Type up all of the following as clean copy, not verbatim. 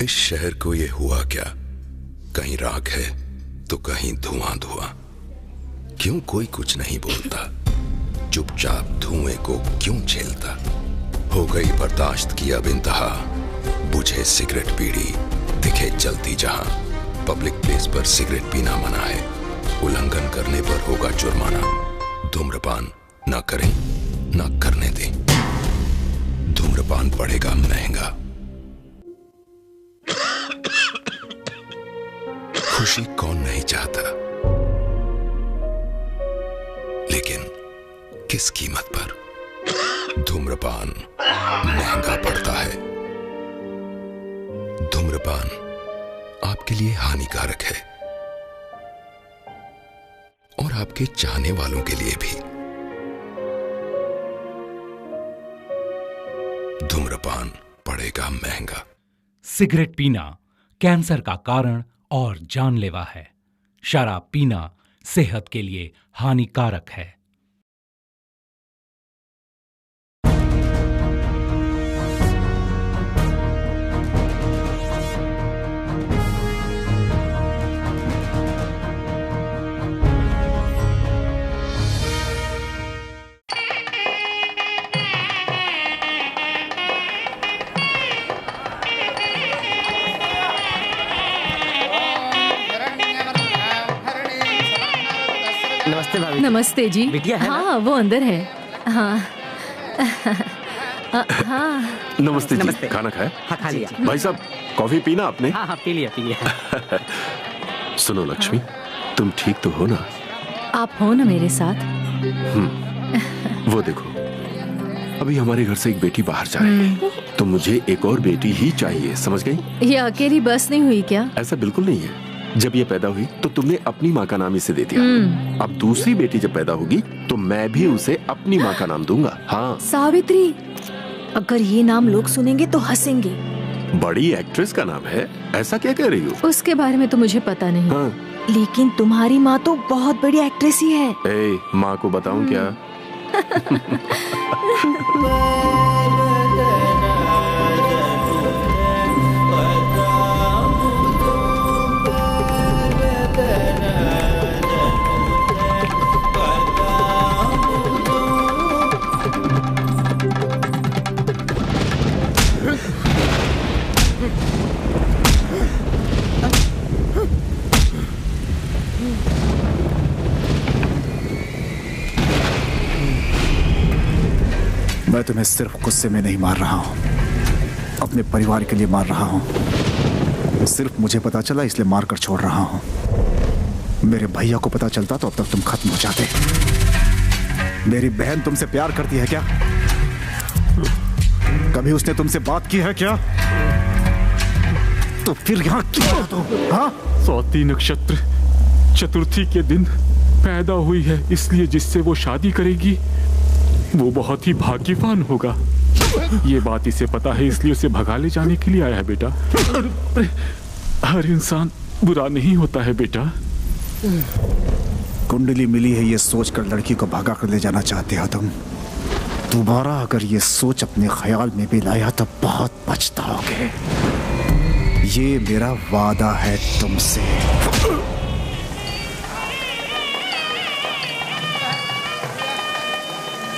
इस शहर को ये हुआ क्या? कहीं राख है तो कहीं धुआं धुआं। क्यों कोई कुछ नहीं बोलता? चुपचाप धुएं को क्यों झेलता? हो गई बर्दाश्त की अब इंतहा, बुझे सिगरेट बीड़ी दिखे जलती जहां। पब्लिक प्लेस पर सिगरेट पीना मना है, उल्लंघन करने पर होगा जुर्माना। धूम्रपान ना करें ना करने दें, धूम्रपान पड़ेगा महंगा। खुशी कौन नहीं चाहता, लेकिन किस कीमत पर? धूम्रपान महंगा पड़ता है। धूम्रपान आपके लिए हानिकारक है और आपके चाहने वालों के लिए भी। धूम्रपान पड़ेगा महंगा। सिगरेट पीना कैंसर का कारण और जानलेवा है। शराब पीना सेहत के लिए हानिकारक है। नमस्ते भाभी। नमस्ते जी। बिटिया है हाँ वो अंदर है। हाँ हाँ। नमस्ते जी। नमस्ते। खाना खाया? हाँ खा लिया। भाई साहब कॉफी पीना आपने? हाँ हाँ पी लिया पी लिया। सुनो लक्ष्मी, तुम ठीक तो हो ना? आप हो ना मेरे साथ? वो देखो, अभी हमारे घर से एक बेटी बाहर जा रही है, तो मुझे एक और बेटी ही चाहिए, समझ गई? ये अकेली बस नहीं हुई क्या? ऐसा बिल्कुल नहीं है। जब ये पैदा हुई तो तुमने अपनी माँ का नाम इसे दे दिया। अब दूसरी बेटी जब पैदा होगी तो मैं भी उसे अपनी माँ का नाम दूंगा। हाँ। सावित्री, अगर ये नाम लोग सुनेंगे तो हंसेंगे। बड़ी एक्ट्रेस का नाम है, ऐसा क्या कह रही हो? उसके बारे में तो मुझे पता नहीं। हाँ। लेकिन तुम्हारी माँ तो बहुत बड़ी एक्ट्रेस ही है। ए, माँ को बताऊं क्या? मैं तुम्हें सिर्फ गुस्से में नहीं मार रहा हूं, अपने परिवार के लिए मार रहा हूं। सिर्फ मुझे पता चला इसलिए मार कर छोड़ रहा हूं। मेरे भैया को पता चलता तो अब तक तुम खत्म हो जाते। मेरी बहन तुमसे प्यार करती है क्या? कभी उसने तुमसे बात की है क्या? तो फिर यहाँ क्यों हो तुम? हाँ? स्वाति नक्षत्र चतुर्थी के दिन पैदा हुई है, इसलिए जिससे वो शादी करेगी वो बहुत ही भाग्यवान होगा। ये बात इसे पता है, इसलिए उसे भगा ले जाने के लिए आया है बेटा। हर इंसान बुरा नहीं होता है बेटा। कुंडली मिली है ये सोचकर लड़की को भगा कर ले जाना चाहते हो तुम। दोबारा अगर ये सोच अपने ख्याल में भी लाया तो बहुत पछताओगे। ये मेरा वादा है तुमसे।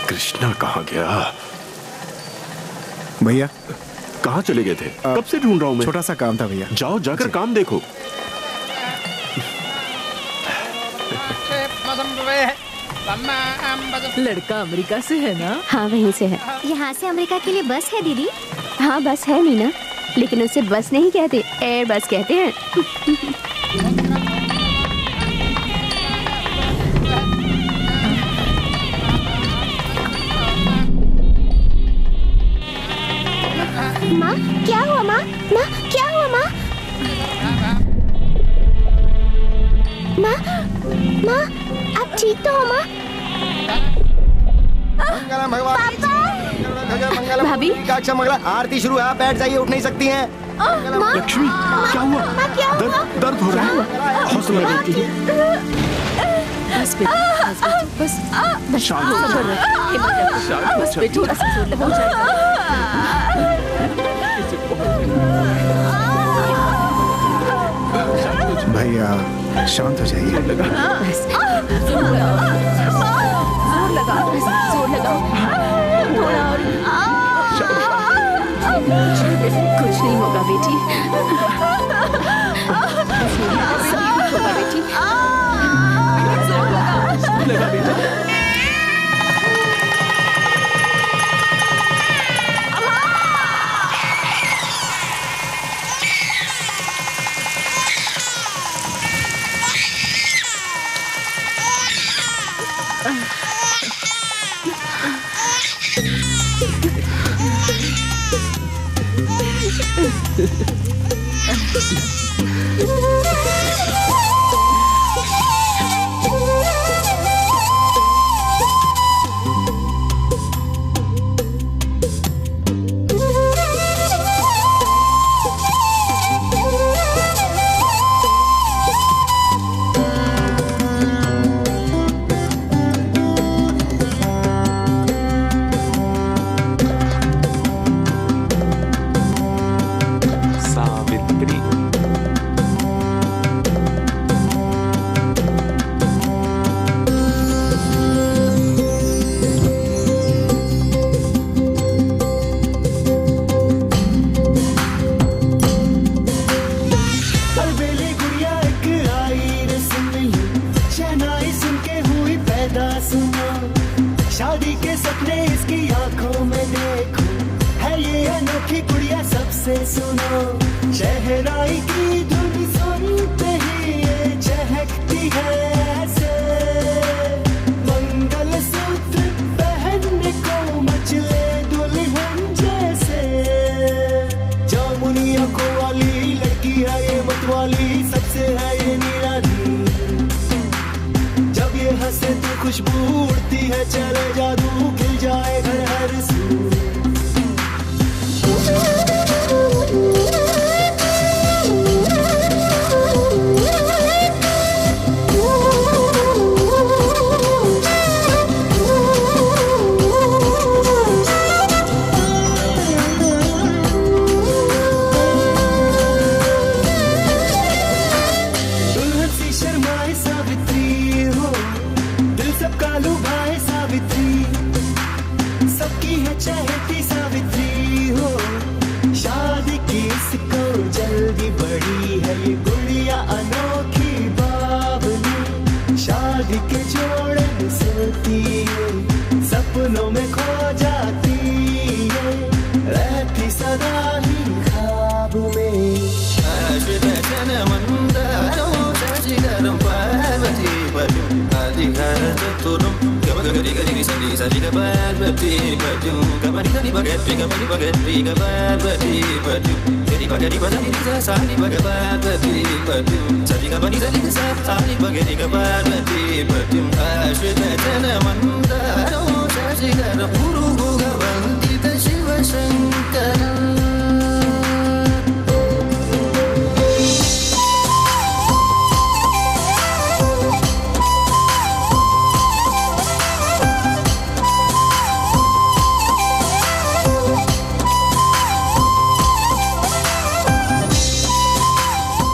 कृष्णा कहाँ गया? भैया कहाँ चले गए थे? कब से ढूंढ रहा हूँ मैं। छोटा सा काम था भैया। जाओ जाकर काम देखो। लड़का अमेरिका से है ना? हाँ वहीं से है। यहाँ से अमेरिका के लिए बस है दीदी? हाँ बस है मीना, लेकिन उसे बस नहीं कहते, एयर बस कहते हैं। माँ क्या हुआ? माँ माँ क्या हुआ? माँ माँ माँ आप ठीक तो हो? माँ भाभी मंगला आरती शुरू है, आप बैठ जाइए, उठ नहीं सकती हैं। लक्ष्मी क्या हुआ? दर्द हो रहा है? हौसला रखिए। बस बस बस थोड़ा सा हो जाएगा। भैया शांत हो जाइए। जोर लगाओ, जोर लगाओ, थोड़ा और। कुछ नहीं होगा बेटी, सब कुछ होगा बेटी। जोर लगा बेटा। शादी के सपने इसकी आंखों में देखो, है ये अनोखी गुड़िया सबसे सुनो। शहनाई की धुन सुनते ही ये चहकती है ऐसे, मंगल सूत्र पहनने को मचले दुल्हन जैसे। जामुनी आंखों वाली लड़की है ये मतवाली, सबसे है ये निराली। जब ये हंसे तो खुशबू उड़ती है, चले जादू खिल जाए घर हर सू। दुल्हन सी शर्माए सावित्री हो, दिल सबका लुभाए सावित्री, सबकी है चहती सावित्री हो। शादी की इसको जल्दी बड़ी है ये गुड़िया अनोखी बावली। शादी के जोड़े सुनती है, सपनों में खो जाती है, रहती सदा ही ख्वाब में।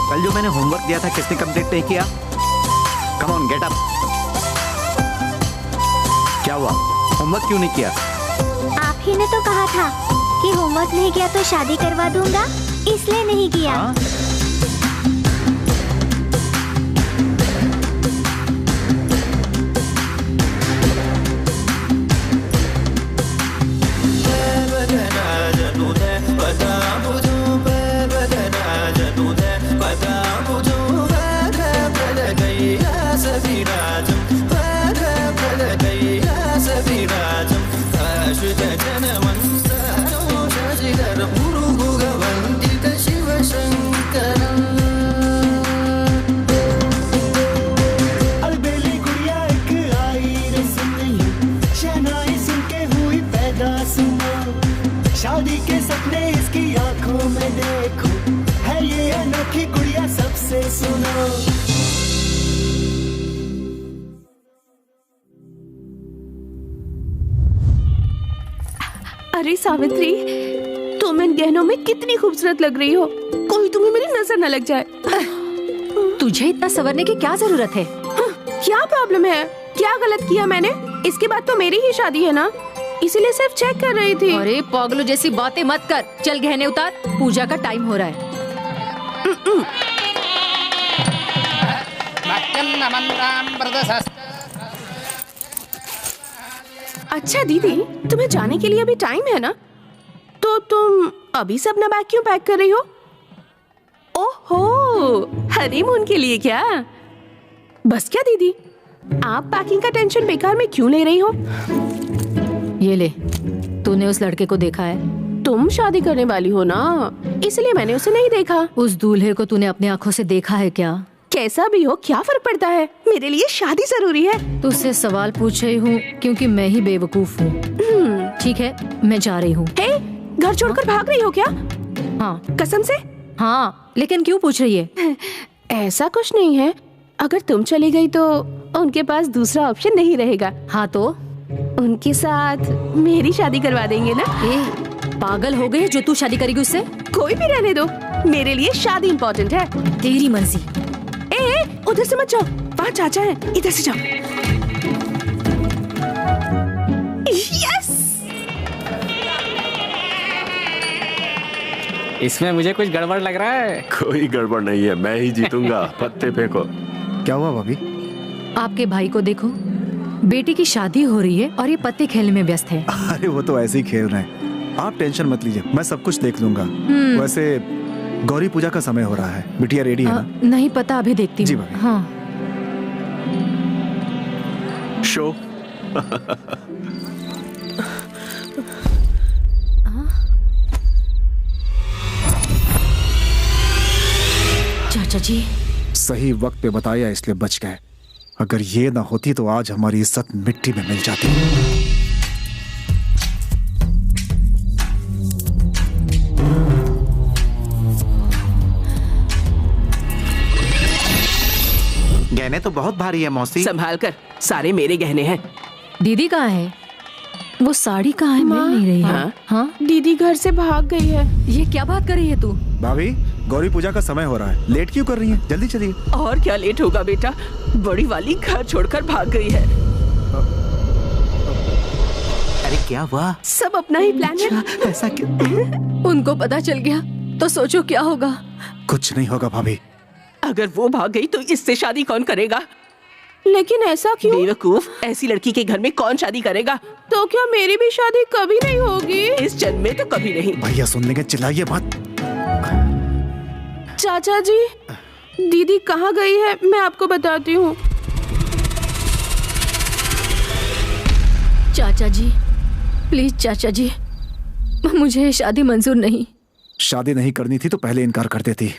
कल जो मैंने होमवर्क दिया था किसने कंप्लीट नहीं किया? Come on get up. क्या हुआ, होमवर्क क्यों नहीं किया? आप ही ने तो कहा था कि होमवर्क नहीं किया तो शादी करवा दूंगा, इसलिए नहीं किया। शादी के सपने इसकी आंखों में देखो, है ये अनोखी गुड़िया सबसे सुनो। अरे सावित्री, तुम इन गहनों में कितनी खूबसूरत लग रही हो, कोई तुम्हें मेरी नजर न लग जाए। तू तुझे इतना संवरने की क्या जरूरत है? क्या प्रॉब्लम है? क्या गलत किया मैंने? इसके बाद तो मेरी ही शादी है ना, इसीलिए सिर्फ चेक कर रही थी। अरे पागलों जैसी बातें मत कर, चल गहने उतार, पूजा का टाइम हो रहा है। अच्छा दीदी, तुम्हें जाने के लिए अभी टाइम है ना, तो तुम अभी से अपना बैग क्यों पैक कर रही हो? ओहो, हनीमून के लिए क्या? बस क्या दीदी, आप पैकिंग का टेंशन बेकार में क्यों ले रही हो? ये ले, तूने उस लड़के को देखा है? तुम शादी करने वाली हो ना, इसलिए मैंने उसे नहीं देखा। उस दूल्हे को तूने अपने आंखों से देखा है क्या? कैसा भी हो, क्या फर्क पड़ता है, मेरे लिए शादी जरूरी है। तुझसे सवाल पूछ रही हूँ क्योंकि मैं ही बेवकूफ हूँ। ठीक है, मैं जा रही हूँ। घर छोड़कर भाग रही हो क्या? हाँ। कसम से? हाँ, लेकिन क्यों पूछ रही है? ऐसा कुछ नहीं है, अगर तुम चली गई तो उनके पास दूसरा ऑप्शन नहीं रहेगा। हाँ तो? उनके साथ मेरी शादी करवा देंगे ना। पागल हो गई जो तू शादी करेगी उससे? कोई भी रहने दो, मेरे लिए शादी इम्पोर्टेंट है। तेरी मर्जी। उधर से मत जाओ, वहाँ चाचा है, इधर से जाओ। यस! इसमें मुझे कुछ गड़बड़ लग रहा है। कोई गड़बड़ नहीं है, मैं ही जीतूंगा। पत्ते फेंको। क्या हुआ भाभी? आपके भाई को देखो, बेटी की शादी हो रही है और ये पत्ते खेलने में व्यस्त है। अरे वो तो ऐसे ही खेल रहे हैं, आप टेंशन मत लीजिए, मैं सब कुछ देख लूंगा। वैसे गौरी पूजा का समय हो रहा है, बिटिया रेडी है ना? नहीं पता, अभी देखती जी हूँ। भाभी। हाँ। शो। चाचा जी सही वक्त पे बताया इसलिए बच गए, अगर ये ना होती तो आज हमारी इज्जत मिट्टी में मिल जाती। गहने तो बहुत भारी है मौसी। संभाल कर, सारे मेरे गहने हैं। दीदी कहाँ है? वो साड़ी कहाँ है? मिल नहीं रही है। हाँ? दीदी घर से भाग गई है। ये क्या बात कर रही है तू? भाभी, गौरी पूजा का समय हो रहा है, लेट क्यों कर रही हैं? जल्दी चलिए। और क्या लेट होगा बेटा, बड़ी वाली घर छोड़कर भाग गई है। अरे क्या हुआ? सब अपना ही प्लान है। ऐसा क्यों? उनको पता चल गया तो सोचो क्या होगा। कुछ नहीं होगा भाभी। अगर वो भाग गई तो इससे शादी कौन करेगा? लेकिन ऐसा क्यों? बेवकूफ, ऐसी लड़की के घर में कौन शादी करेगा? तो क्या मेरी भी शादी कभी नहीं होगी? इस जन्म में तो कभी नहीं। भैया सुन लेंगे, चिल्लाइए मत। चाचा जी, दीदी कहाँ गई है मैं आपको बताती हूँ। चाचा जी प्लीज, चाचा जी मुझे शादी मंजूर नहीं। शादी नहीं करनी थी तो पहले इनकार कर देती,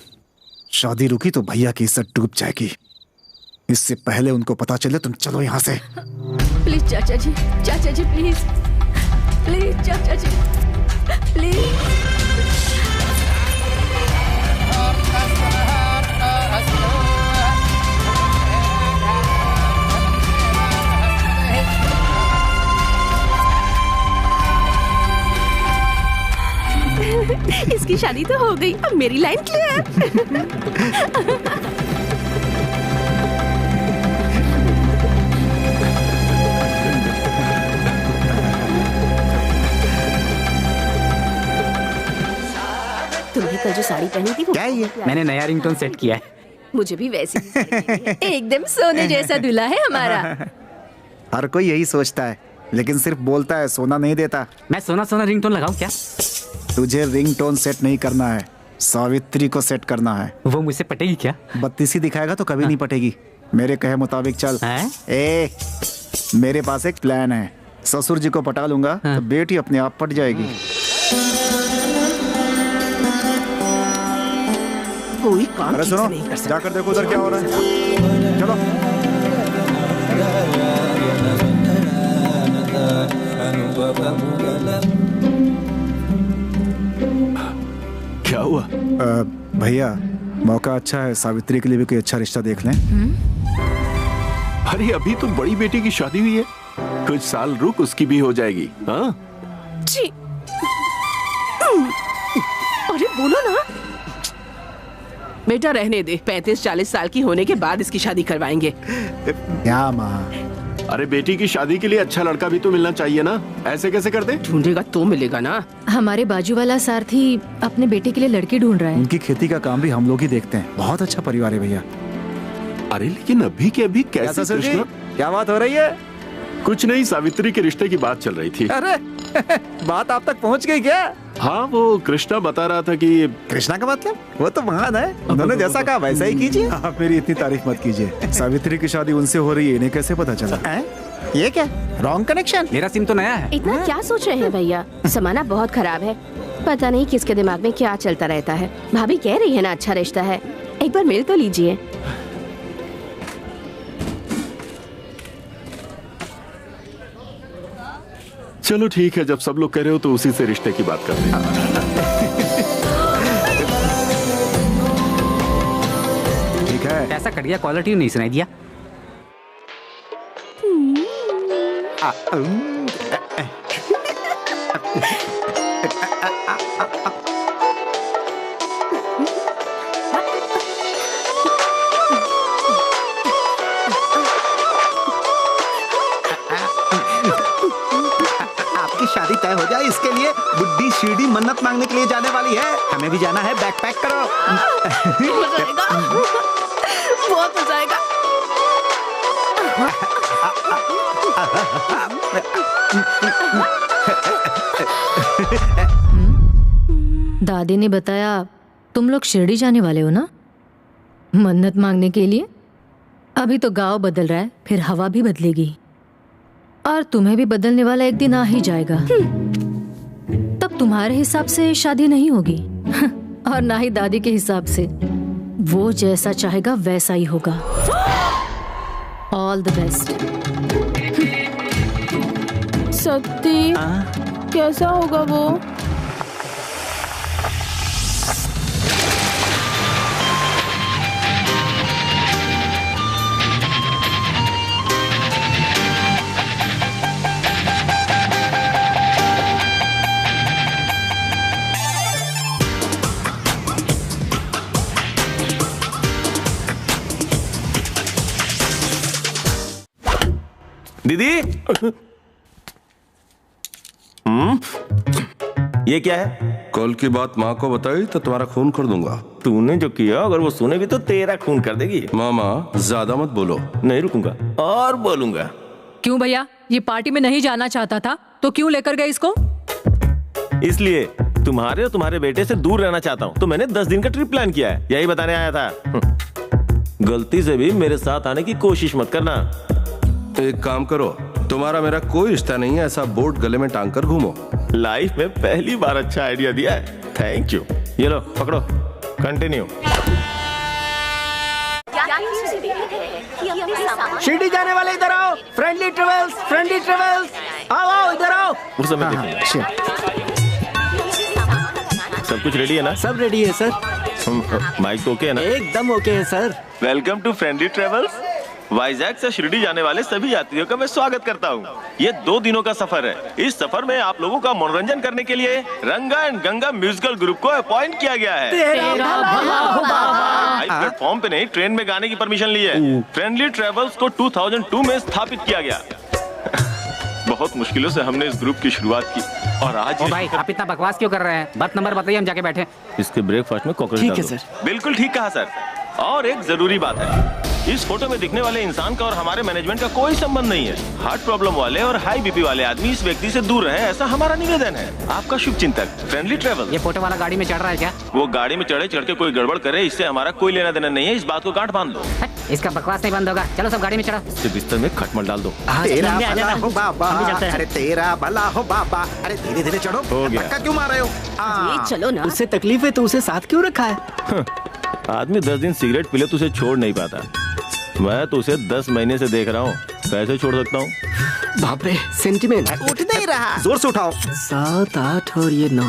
शादी रुकी तो भैया की इज्जत डूब जाएगी। इससे पहले उनको पता चले, तुम चलो यहाँ से। प्लीज चाचा जी, चाचा जी प्लीज, प्लीज चाचा जी प्लीज। इसकी शादी तो हो गई, अब मेरी लाइन क्लियर। तुमने कल जो साड़ी पहनी थी वो क्या ये? मैंने नया रिंगटोन सेट किया है। मुझे भी वैसी एकदम सोने जैसा दूल्हा है हमारा। हर कोई यही सोचता है, लेकिन सिर्फ बोलता है, सोना नहीं देता। मैं सोना सोना रिंगटोन लगाऊं क्या? तुझे रिंगटोन सेट नहीं करना है, सावित्री को सेट करना है। वो मुझसे पटेगी क्या? बत्तीसी दिखाएगा तो कभी नहीं पटेगी। मेरे कहे मुताबिक चल। मेरे पास एक प्लान है, ससुर जी को पटा लूंगा तो बेटी अपने आप पट जाएगी। कोई काम अरे सुनो, जाकर देखो उधर क्या हो रहा है। चलो। क्या हुआ? भैया मौका अच्छा है, सावित्री के लिए भी कोई अच्छा रिश्ता देख लें। अरे अभी तो बड़ी बेटी की शादी हुई है, कुछ साल रुक, उसकी भी हो जाएगी। हाँ जी। अरे बोलो ना। बेटा रहने दे, 35-40 साल की होने के बाद इसकी शादी करवाएंगे। क्या माँ? अरे बेटी की शादी के लिए अच्छा लड़का भी तो मिलना चाहिए ना, ऐसे कैसे कर दे? ढूंढेगा तो मिलेगा ना। हमारे बाजू वाला सारथी अपने बेटे के लिए लड़की ढूंढ रहा है। उनकी खेती का काम भी हम लोग ही देखते हैं। बहुत अच्छा परिवार है भैया। अरे लेकिन अभी के अभी कैसे कृष्णा? क्या बात हो रही है? कुछ नहीं, सावित्री के रिश्ते की बात चल रही थी। अरे बात आप तक पहुंच गई क्या? हाँ, वो कृष्णा बता रहा था कि कृष्णा का मतलब वो तो महान है, उन्होंने जैसा कहा वैसा ही कीजिए। आप मेरी इतनी तारीफ मत कीजिए। सावित्री की शादी उनसे हो रही है, इन्हें कैसे पता चला? ये क्या रॉन्ग कनेक्शन? मेरा सिम तो नया है। इतना क्या सोच रहे हैं भैया? जमाना बहुत खराब है, पता नहीं किसके दिमाग में क्या चलता रहता है। भाभी कह रही है ना अच्छा रिश्ता है, एक बार मिल तो लीजिए। चलो ठीक है, जब सब लोग कह रहे हो तो उसी से रिश्ते की बात करते हैं। ठीक है। ऐसा कट गया, क्वालिटी नहीं सुनाई दिया। शादी तय हो जाए इसके लिए बुड्ढी सीढ़ी मन्नत मांगने के लिए जाने वाली है। हमें भी जाना है, बैग पैक करो। बहुत मजा आएगा। दादी ने बताया तुम लोग शिरडी जाने वाले हो ना, मन्नत मांगने के लिए। अभी तो गांव बदल रहा है, फिर हवा भी बदलेगी और तुम्हें भी बदलने वाला एक दिन आ ही जाएगा। तब तुम्हारे हिसाब से शादी नहीं होगी और ना ही दादी के हिसाब से। वो जैसा चाहेगा वैसा ही होगा। All the best. सत्ती, कैसा होगा वो? दीदी, ये क्या है? कल की बात माँ को बताई तो तुम्हारा खून कर दूंगा। तूने जो किया अगर वो सुनेगी तो तेरा खून कर देगी। मामा ज्यादा मत बोलो। नहीं रुकूंगा और बोलूंगा। क्यों भैया, ये पार्टी में नहीं जाना चाहता था तो क्यों लेकर गए इसको? इसलिए तुम्हारे और तुम्हारे बेटे से दूर रहना चाहता हूँ, तो मैंने 10 दिन का ट्रिप प्लान किया है, यही बताने आया था। गलती से भी मेरे साथ आने की कोशिश मत करना। एक काम करो, तुम्हारा मेरा कोई रिश्ता नहीं है, ऐसा बोर्ड गले में टांग कर घूमो। लाइफ में पहली बार अच्छा आइडिया दिया है, थैंक यू। ये लो पकड़ो, कंटिन्यू। शिरडी जाने वाले इधर आओ। फ्रेंडली ट्रेवल्स, फ्रेंडली ट्रेवल्स, आओ आओ इधर आओ। उस समय देखिए। सब कुछ रेडी है ना? सब रेडी है सर। माइक तो ओके है ना? एकदम ओके है sir. Welcome to friendly travels. Vizag से शिरडी जाने वाले सभी यात्रियों का मैं स्वागत करता हूँ। ये 2 दिनों का सफर है। इस सफर में आप लोगों का मनोरंजन करने के लिए रंगा एंड गंगा म्यूजिकल ग्रुप को अपॉइंट किया गया है। प्लेटफॉर्म पे नहीं, ट्रेन में गाने की परमिशन ली है। फ्रेंडली ट्रेवल्स को 2002 में स्थापित किया गया। बहुत मुश्किलों से हमने इस ग्रुप की शुरुआत की और आज। भाई आप इतना बकवास क्यों कर रहे हैं? बस नंबर बताइए, हम जाके बैठे। इसके ब्रेकफास्ट में कॉकरोच डाल दो। ठीक है सर। बिल्कुल ठीक कहा सर। और एक जरूरी बात है, इस फोटो में दिखने वाले इंसान का और हमारे मैनेजमेंट का कोई संबंध नहीं है। हार्ट प्रॉब्लम वाले और हाई बीपी वाले आदमी इस व्यक्ति से दूर रहे, ऐसा हमारा निवेदन है। आपका शुभ चिंतक फ्रेंडली ट्रेवल। ये फोटो वाला गाड़ी में चढ़ रहा है क्या? वो गाड़ी में चढ़ के कोई गड़बड़ करे, इससे हमारा कोई लेना देना नहीं है। इस बात को गांठ बांध लो। इसका बकवास नहीं बंद होगा। चलो सब गाड़ी में चढ़ो। इसके बिस्तर में खटमल डाल दो। तेरा भला हो बाबा, अरे तेरा भला हो बाबा। अरे धीरे धीरे चढ़ो। हो गया। धक्का क्यों मार रहे हो? चलो ना। उससे तकलीफ है तो उसे साथ क्यों रखा है? आदमी 10 दिन सिगरेट पी ले तो उसे छोड़ नहीं पाता। मैं तो उसे 10 महीने से देख रहा हूँ, कैसे छोड़ सकता हूँ? बाप रे, सेंटिमेंट उठ नहीं रहा। जोर से उठाओ। 7, 8 और ये 9।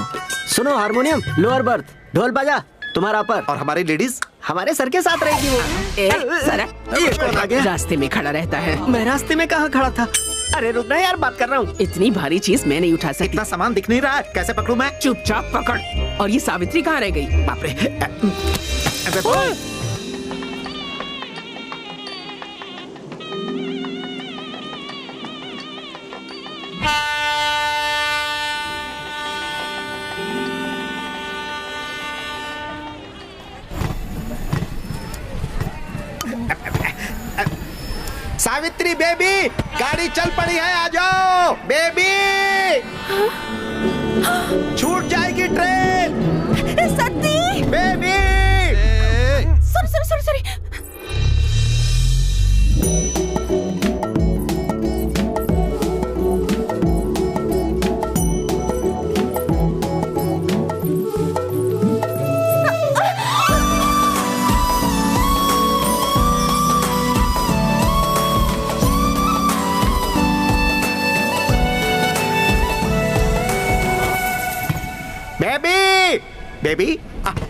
सुनो, हारमोनियम लोअर बर्थ, ढोल बाजा तुम्हारा अपर, और हमारी लेडीज हमारे सर के साथ रहेगी। वो रास्ते में खड़ा रहता है। मैं रास्ते में कहाँ खड़ा था? अरे रुक ना यार, बात कर रहा हूँ। इतनी भारी चीज मैं नहीं उठा सकती। इतना सामान दिख नहीं रहा है, कैसे पकड़ूं मैं? चुपचाप पकड़। और ये सावित्री कहाँ रह गई? बाप रे। सावित्री बेबी, गाड़ी चल पड़ी है, आ जाओ बेबी। छूट जाएगी ट्रेन। सती बेबी। सॉरी। बेबी,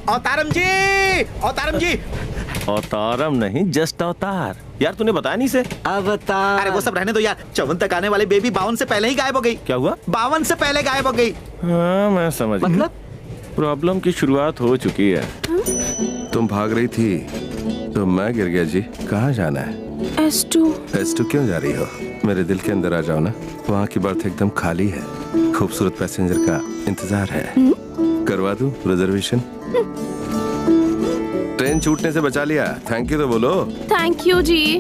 अवतारम जी, अवतारम जी। अवतारम नहीं, जस्ट अवतार। यार तूने बताया नहीं से। अवतार। अरे वो सब रहने दो यार। 54 तक आने वाली बेबी 52 से पहले ही गायब हो गई। क्या हुआ? 52 से पहले गायब हो गई। हाँ मैं समझ। मतलब प्रॉब्लम की शुरुआत हो चुकी है। तुम भाग रही थी तो मैं गिर गया जी। कहाँ जाना है? S2 क्यों जा रही हो? मेरे दिल के अंदर आ जाओ ना। वहाँ की बर्थ एकदम खाली है। खूबसूरत पैसेंजर का इंतजार है। करवा दूं रिजर्वेशन? ट्रेन छूटने से बचा लिया। थैंक यू तो बोलो। थैंक यू जी।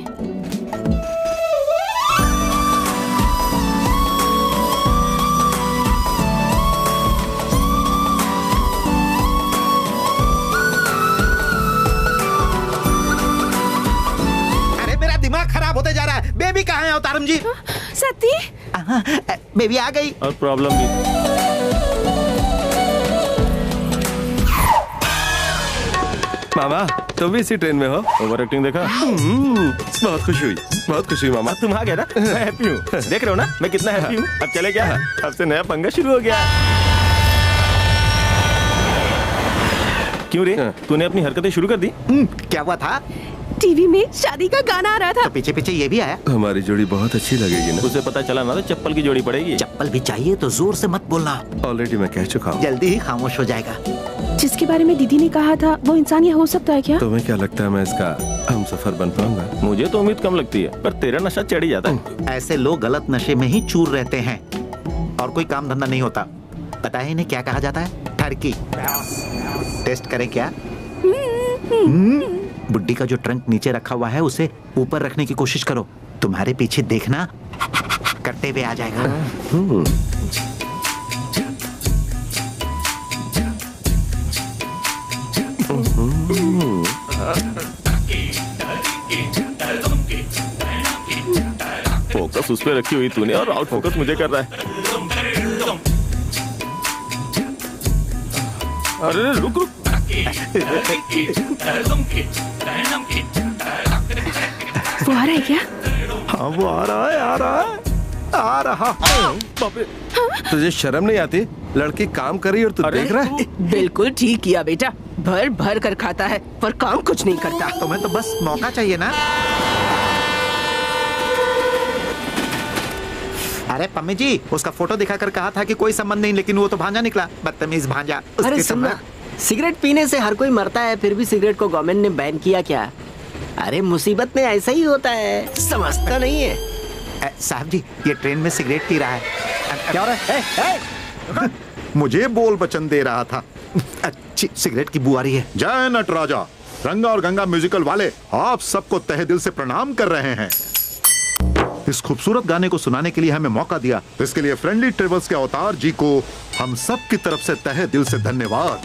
अरे मेरा दिमाग खराब होते जा रहा है। बेबी कहाँ है अवतारम जी? सती बेबी आ गई। और प्रॉब्लम भी। मामा तुम भी इसी ट्रेन में हो? ओवर एक्टिंग देखा? बहुत खुशी हुई मामा। तुम आ गए ना, मैं हैप्पी हूँ। देख रहे हो ना मैं कितना हैप्पी हूँ। अब चले क्या? अब से नया पंगा शुरू हो गया। क्यों रे, तूने अपनी हरकतें शुरू कर दी? क्या हुआ था? टीवी में शादी का गाना आ रहा था। तो पीछे पीछे ये भी आया। हमारी जोड़ी बहुत अच्छी लगेगी ना? उसे पता चला ना तो चप्पल की जोड़ी पड़ेगी। चप्पल भी चाहिए तो जोर से मत बोलना। ऑलरेडी मैं कह चुका हूँ। जल्दी ही खामोश हो जाएगा। जिसके बारे में दीदी ने कहा था वो इंसान ये हो सकता है क्या? तुम्हें क्या लगता है मैं इसका हम सफर बन पाऊंगा? मुझे तो उम्मीद कम लगती है, पर तेरा नशा चढ़ ही जाता है। ऐसे लोग गलत नशे में ही चूर रहते हैं और कोई काम धंधा नहीं होता। पता है इन्हें क्या कहा जाता है? ठरकी। टेस्ट करें क्या? बुड्ढी का जो ट्रंक नीचे रखा हुआ है उसे ऊपर रखने की कोशिश करो। तुम्हारे पीछे देखना करते हुए आ जाएगा। फोकस उस पे रखी हुई तूने और आउट फोकस मुझे कर रहा है। अरे रुक रुक। वो आ रहा है क्या? हाँ वो आ रहा है। तुझे शर्म नहीं आती? लड़की काम कर रही और तू देख रहा है? बिल्कुल ठीक किया बेटा। भर भर कर खाता है पर काम कुछ नहीं करता। तुम्हें तो बस मौका चाहिए ना। अरे पम्मी जी, उसका फोटो दिखाकर कहा था कि कोई संबंध नहीं, लेकिन वो तो भांजा निकला। बदतमीज भांजा। अरे सुनना, सिगरेट पीने से हर कोई मरता है, फिर भी सिगरेट को गवर्नमेंट ने बैन किया क्या? अरे मुसीबत में ऐसा ही होता है, समझता नहीं है। साहब जी, ये ट्रेन में सिगरेट पी रहा है। क्या हो रहा है? मुझे बोल वचन दे रहा था। अच्छी सिगरेट की बू आ रही है। जय नटराजा। रंगा और गंगा म्यूजिकल वाले आप सबको तहे दिल से प्रणाम कर रहे हैं। इस खूबसूरत गाने को सुनाने के लिए हमें मौका दिया, इसके लिए फ्रेंडली ट्रेवल्स के अवतार जी को हम सब की तरफ से तहे दिल से धन्यवाद।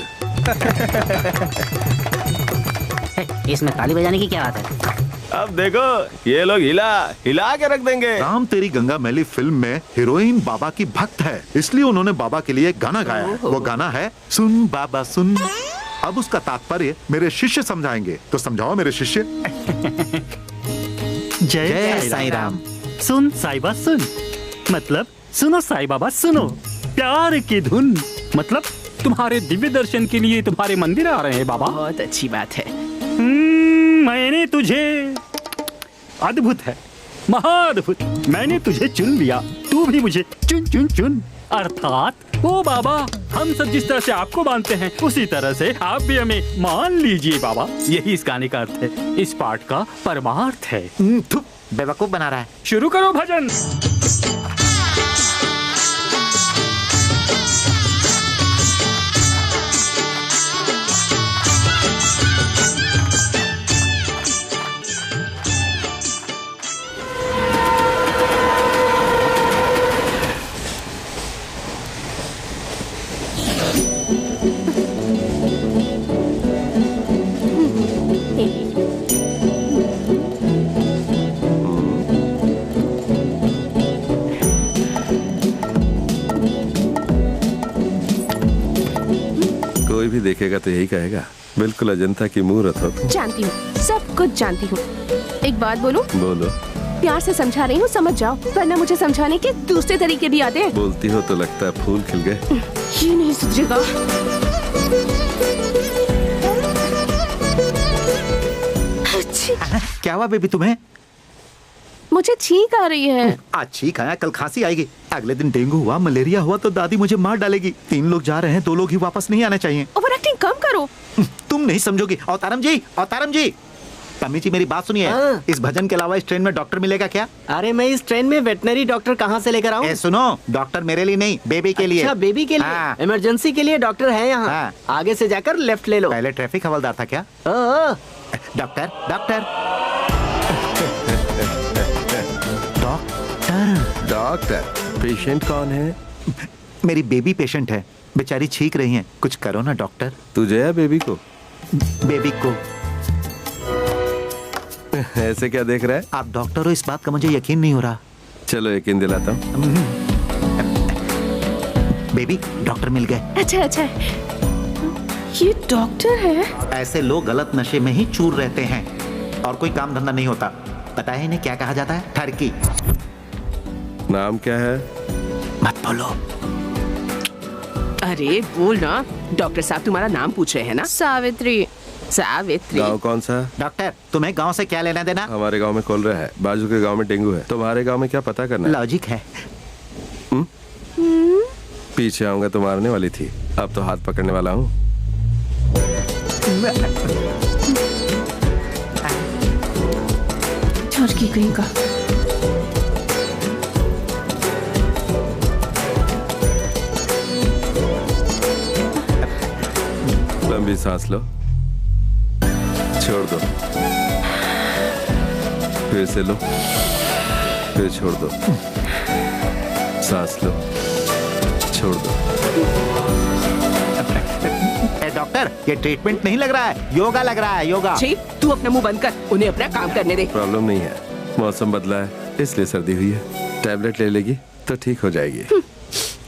इसमें ताली बजाने की क्या बात है? अब देखो ये लोग हिला के रख देंगे। राम तेरी गंगा मैली फिल्म में हीरोइन बाबा की भक्त है, इसलिए उन्होंने बाबा के लिए एक गाना गाया है। वो गाना है सुन बाबा सुन। अब उसका तात्पर्य मेरे शिष्य समझाएंगे, तो समझाओ मेरे शिष्य। जय साईं राम। सुन साईबा सुन, मतलब सुनो साईं बाबा सुनो। प्यार की धुन, मतलब तुम्हारे दिव्य दर्शन के लिए तुम्हारे मंदिर आ रहे हैं बाबा। बहुत अच्छी बात है। मैंने तुझे, अद्भुत है, महाअद्भुत, मैंने तुझे चुन लिया, तू भी मुझे चुन चुन चुन। अर्थात वो बाबा हम सब जिस तरह से आपको मानते हैं उसी तरह से आप भी हमें मान लीजिए बाबा। यही इस गाने का अर्थ है, इस पाठ का परमार्थ है। बेवकूफ बना रहा है। शुरू करो भजन। कोई भी देखेगा तो यही कहेगा बिल्कुल अजंता की मूर्त हो। जानती हूँ, सब कुछ जानती हूँ। एक बात बोलूं? बोलो। प्यार से समझा रही हूँ, समझ जाओ, वरना मुझे समझाने के दूसरे तरीके भी आते हैं। बोलती हो तो लगता है फूल खिल गए। ये नहीं सुधरेगा। क्या हुआ बेबी तुम्हें? मुझे छींक आ रही है। आज छींक आया, कल खांसी आएगी, अगले दिन डेंगू हुआ, मलेरिया हुआ तो दादी मुझे मार डालेगी। 3 लोग जा रहे हैं, 2 लोग ही वापस नहीं आने चाहिए। ओवर एक्टिंग कम करो। तुम नहीं समझोगी। अवतारम जी, अवतारम जी, तमी जी मेरी बात सुनिए। इस भजन के अलावा इस ट्रेन में डॉक्टर मिलेगा क्या? अरे मैं इस ट्रेन में वेटनरी डॉक्टर कहाँ से लेकर आऊँ? सुनो, डॉक्टर मेरे लिए नहीं, बेबी के लिए। अच्छा, बेबी के लिए। इमरजेंसी के लिए डॉक्टर है यहाँ। आगे से जाकर लेफ्ट ले लो। पहले ट्रैफिक हवलदार था क्या? डॉक्टर डॉक्टर डॉक्टर पेशेंट कौन है? मेरी बेबी पेशेंट है, बेचारी छींक रही हैं, कुछ करो ना डॉक्टर। तुझे या बेबी को? बेबी को। ऐसे क्या देख रहा है? आप डॉक्टर हो, इस बात का मुझे यकीन नहीं हो रहा। चलो यकीन दिलाता हूँ। बेबी डॉक्टर मिल गए। अच्छा अच्छा, ये डॉक्टर है? ऐसे लोग गलत नशे में ही चूर रहते हैं और कोई काम धंधा नहीं होता। पता है इन्हें क्या कहा जाता है? ठरकी। नाम क्या है? मत बोलो। अरे बोल ना। डॉक्टर साहब तुम्हारा नाम पूछ रहे हैं ना? सावित्री। सावित्री। गाँव कौन सा? डॉक्टर तुम्हें गांव से क्या लेना देना? हमारे गांव में कॉलरा है, बाजू के गांव में डेंगू है, तुम्हारे गांव में क्या पता करना? लॉजिक है। पीछे आऊंगा तो मारने वाली थी, अब तो हाथ पकड़ने वाला हूँ। ठरकी कहीं का। लंबी सांस लो, छोड़ दो, फिर से लो, फिर छोड़ दो, सांस लो, छोड़ दो। डॉक्टर ये ट्रीटमेंट नहीं लग रहा है, योगा लग रहा है, योगा। तू अपना मुंह बंद कर, उन्हें अपना काम करने दे। प्रॉब्लम नहीं है, मौसम बदला है इसलिए सर्दी हुई है, टैबलेट ले लेगी तो ठीक हो जाएगी।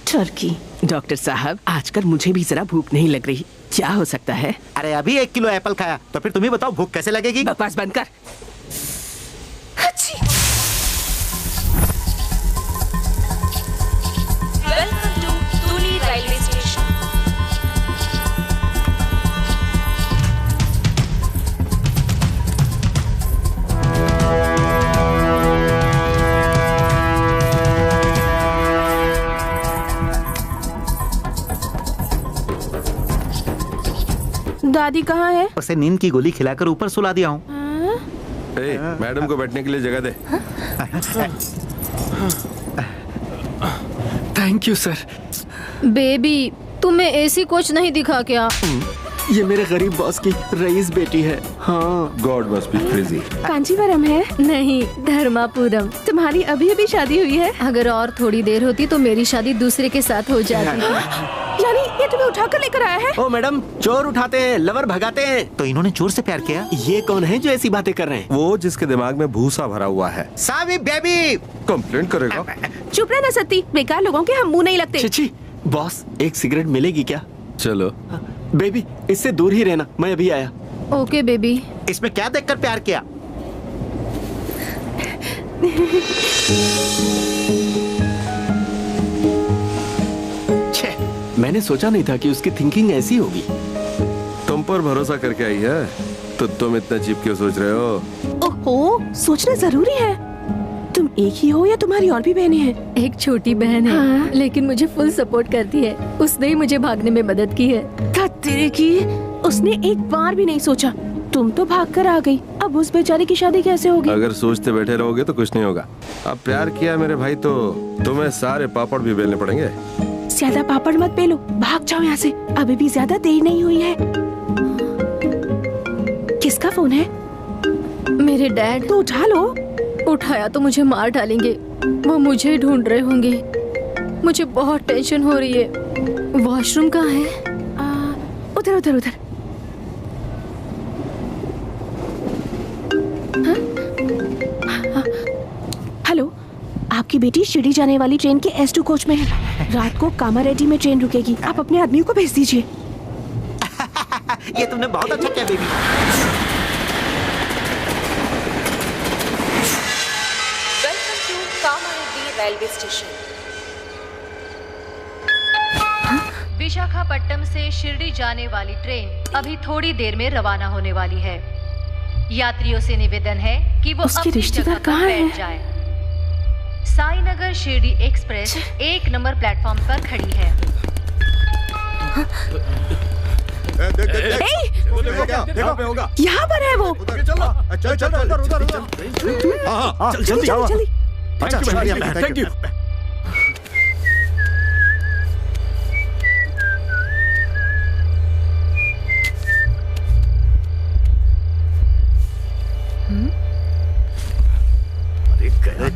ठरकी। डॉक्टर साहब आजकल मुझे भी जरा भूख नहीं लग रही, क्या हो सकता है? अरे अभी 1 किलो एप्पल खाया, तो फिर तुम ही बताओ भूख कैसे लगेगी? बकवास बंद कर। Welcome to Tuni Railway Station. दादी कहाँ है? उसे नींद की गोली खिलाकर ऊपर सुला दिया हूँ। मैडम को बैठने के लिए जगह दे। Thank you sir. बेबी तुम्हें एसी कोच नहीं दिखा क्या? ये मेरे गरीब बॉस की रईस बेटी है। हाँ। God must be crazy. Kanjeevaram है? नहीं, धर्मापुरम। तुम्हारी अभी अभी शादी हुई है? अगर और थोड़ी देर होती तो मेरी शादी दूसरे के साथ हो जाती। यानी ये तुम्हें उठाकर लेकर आया है? ओ मैडम, चोर उठाते हैं, लवर भगाते हैं। तो इन्होंने चोर से प्यार किया? ये कौन है जो ऐसी बातें कर रहे हैं? वो जिसके दिमाग में भूसा भरा हुआ है। सावी बेबी कंप्लेंट करेगा। चुप रहना सत्ती, बेकार लोगों के हम मुंह नहीं लगते। चिची, बॉस एक सिगरेट मिलेगी क्या? चलो। बेबी इससे दूर ही रहना, मैं अभी आया। Okay baby. इसमें क्या देखकर प्यार किया? मैंने सोचा नहीं था कि उसकी थिंकिंग ऐसी होगी। तुम पर भरोसा करके आई है तो तुम इतना चीप क्यों सोच रहे हो? ओहो, सोचना जरूरी है। तुम एक ही हो या तुम्हारी और भी बहनें हैं? एक छोटी बहन है। हाँ? लेकिन मुझे फुल सपोर्ट करती है। उसने ही मुझे भागने में मदद की है। तेरे की उसने एक बार भी नहीं सोचा। तुम तो भाग कर आ गई, अब उस बेचारी की शादी कैसे होगी? अगर सोचते बैठे रहोगे तो कुछ नहीं होगा। अब प्यार किया मेरे भाई तो तुम्हें सारे पापड़ भी बेलने पड़ेंगे। ज्यादा पापड़ मत बेलो, भाग जाओ यहाँ से, अभी भी ज्यादा देर नहीं हुई है। किसका फोन है? मेरे डैड। तो उठा लो। उठाया तो मुझे मार डालेंगे। वो मुझे ढूंढ रहे होंगे। मुझे बहुत टेंशन हो रही है। वॉशरूम कहाँ है? उधर उधर उधर। हेलो, आपकी बेटी शिरडी जाने वाली ट्रेन के S2 कोच में है। रात को कामारेड्डी में ट्रेन रुकेगी। आप अपने आदमी को भेज दीजिए। ये तुमने बहुत अच्छा किया baby. Welcome to Kamareddy railway station. Visakhapatnam से शिरडी जाने वाली ट्रेन अभी थोड़ी देर में रवाना होने वाली है। यात्रियों से निवेदन है कि वो उसके अपनी रिश्तेदार जगह पर कहाँ हैं? बैठ जाएं। Sainagar Shirdi express 1 number platform पर खड़ी है। यहाँ पर है वो। चल चल उधर उधर जल्दी। अच्छा, थैंक यू।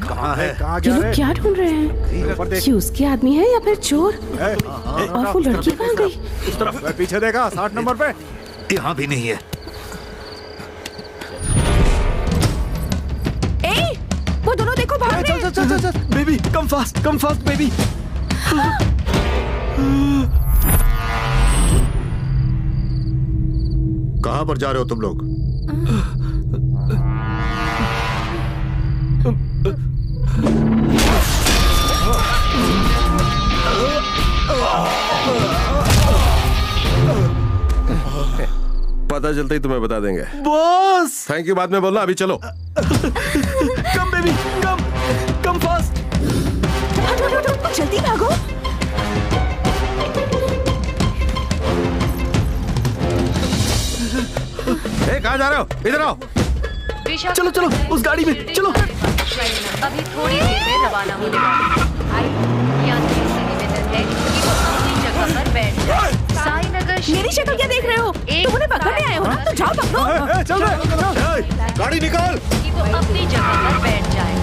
कहाँ है? ये लोग क्या ढूंढ रहे हैं? ये उसके आदमी है या फिर चोर? और वो लड़की कहाँ गई? उस तरफ पीछे देखा 60 नंबर पे। यहाँ भी नहीं है। ए, वो दोनों देखो भाग रहे हैं। चल बेबी, कम फास्ट बेबी। कहाँ पर जा रहे हो तुम लोग? पता चलता ही तुम्हें बता देंगे। बॉस थैंक यू बाद में बोलना, अभी चलो। Come baby, come fast. जल्दी भागो। कहाँ जा रहे हो? इधर आओ। चलो उस गाड़ी में चलो। अभी थोड़ी देर में रवाना होने वाली है। यात्रियों से निवेदन है कि वो अपनी जगह पर बैठ जाएं। साईनगर मेरी शक्ल क्या देख रहे हो? तुम उन्हें पकड़ने आए हो ना, तो जाओ पकड़ो। चल गाड़ी निकाल। कि वो अपनी जगह पर बैठ जाए।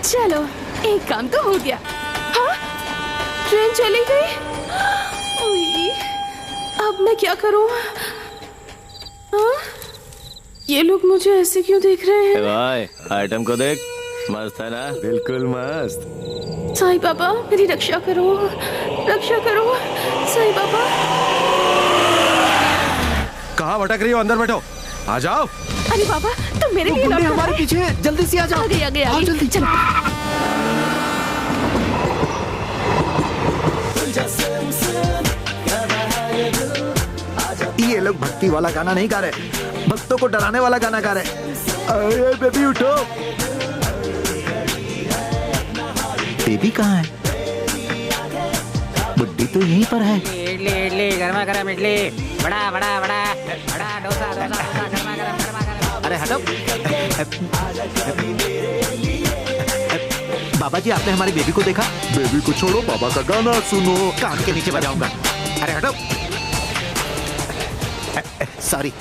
चलो, एक काम तो हो गया। हाँ, ट्रेन चली गई। ओए, अब मैं क्या करूं? हाँ? ये लोग मुझे ऐसे क्यों देख रहे हैं? भाई आइटम को देख, मस्त है ना? बिल्कुल मस्त। साईं बाबा मेरी रक्षा करो, साईं बाबा। कहाँ भटक रही हो? अंदर बैठो, आ जाओ। अरे बाबा, तुम मेरे लिए लौट हमारे पीछे है, जल्दी से आ जाओ। आ गई जल्दी चलो। ये लोग भक्ति वाला गाना नहीं गा रहे, भक्तों को डराने वाला गाना गा रहे। अरे बेबी उठो। बेबी कहाँ है? बुड्ढी तो यहीं पर है। इडली गर्मा गर्म इडली, बड़ा डोसा गर्मा गर्म। अरे हटो। बाबा जी, आपने हमारी बेबी को देखा? बेबी को छोड़ो, बाबा का गाना सुनो। कान के नीचे बजाऊंगा। अरे हटो। सॉरी।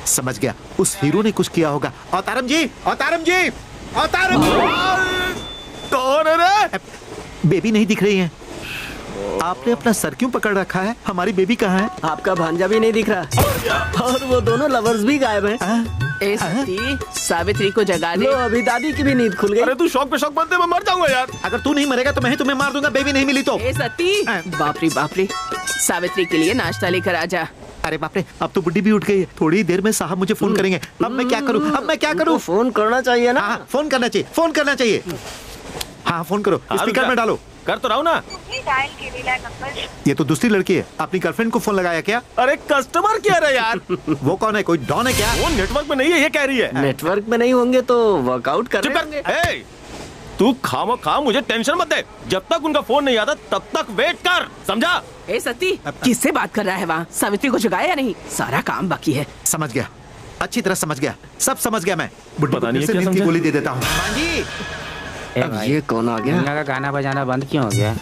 समझ गया, उस हीरो ने कुछ किया होगा। अवतारम जी। कौन है रे? बेबी नहीं दिख रही है। आपने अपना सर क्यों पकड़ रखा है? हमारी बेबी कहाँ है? आपका भांजा भी नहीं दिख रहा, और वो दोनों लवर्स भी गायब हैं। ए सती, सावित्री को जगा दे। लो, अभी दादी की भी नींद खुल गई। अरे तू शौक पे शौक बनते, मैं मर जाऊंगा यार। अगर तू नहीं मरेगा तो मैं ही तुम्हें मार दूंगा। बेबी नहीं मिली तो। ए सती, बाप रे, सावित्री के लिए नाश्ता लेकर आ जा। अरे बाप रे, अब तो बुड्ढी भी उठ गई है। थोड़ी देर में साहब मुझे फोन करेंगे। अब मैं क्या करूं? फोन करना चाहिए ना। हाँ, फोन करना चाहिए। हाँ, फोन करो, स्पीकर में डालो। कर तो रहा हूँ ना। ये तो दूसरी लड़की है, अपनी गर्लफ्रेंड को फोन लगाया क्या? अरे कस्टमर केयर है यार। वो कौन है, कोई डॉन है क्या? वो नेटवर्क में नहीं है, ये कह रही है। नेटवर्क में नहीं होंगे तो वर्कआउट कर रहे होंगे। तू खामोखा मुझे टेंशन मत दे, जब तक उनका फोन नहीं आता तब तक वेट कर, समझा? ए सती, किससे बात कर रहा है वहाँ? सावित्री को जगाया या नहीं? सारा काम बाकी है। समझ गया, अच्छी तरह समझ गया, सब समझ गया मैं। पता नहीं से नींद की गोली दे देता हूँ। अब ये कौन आ गया? गंगा का गाना बजाना बंद क्यों हो गया?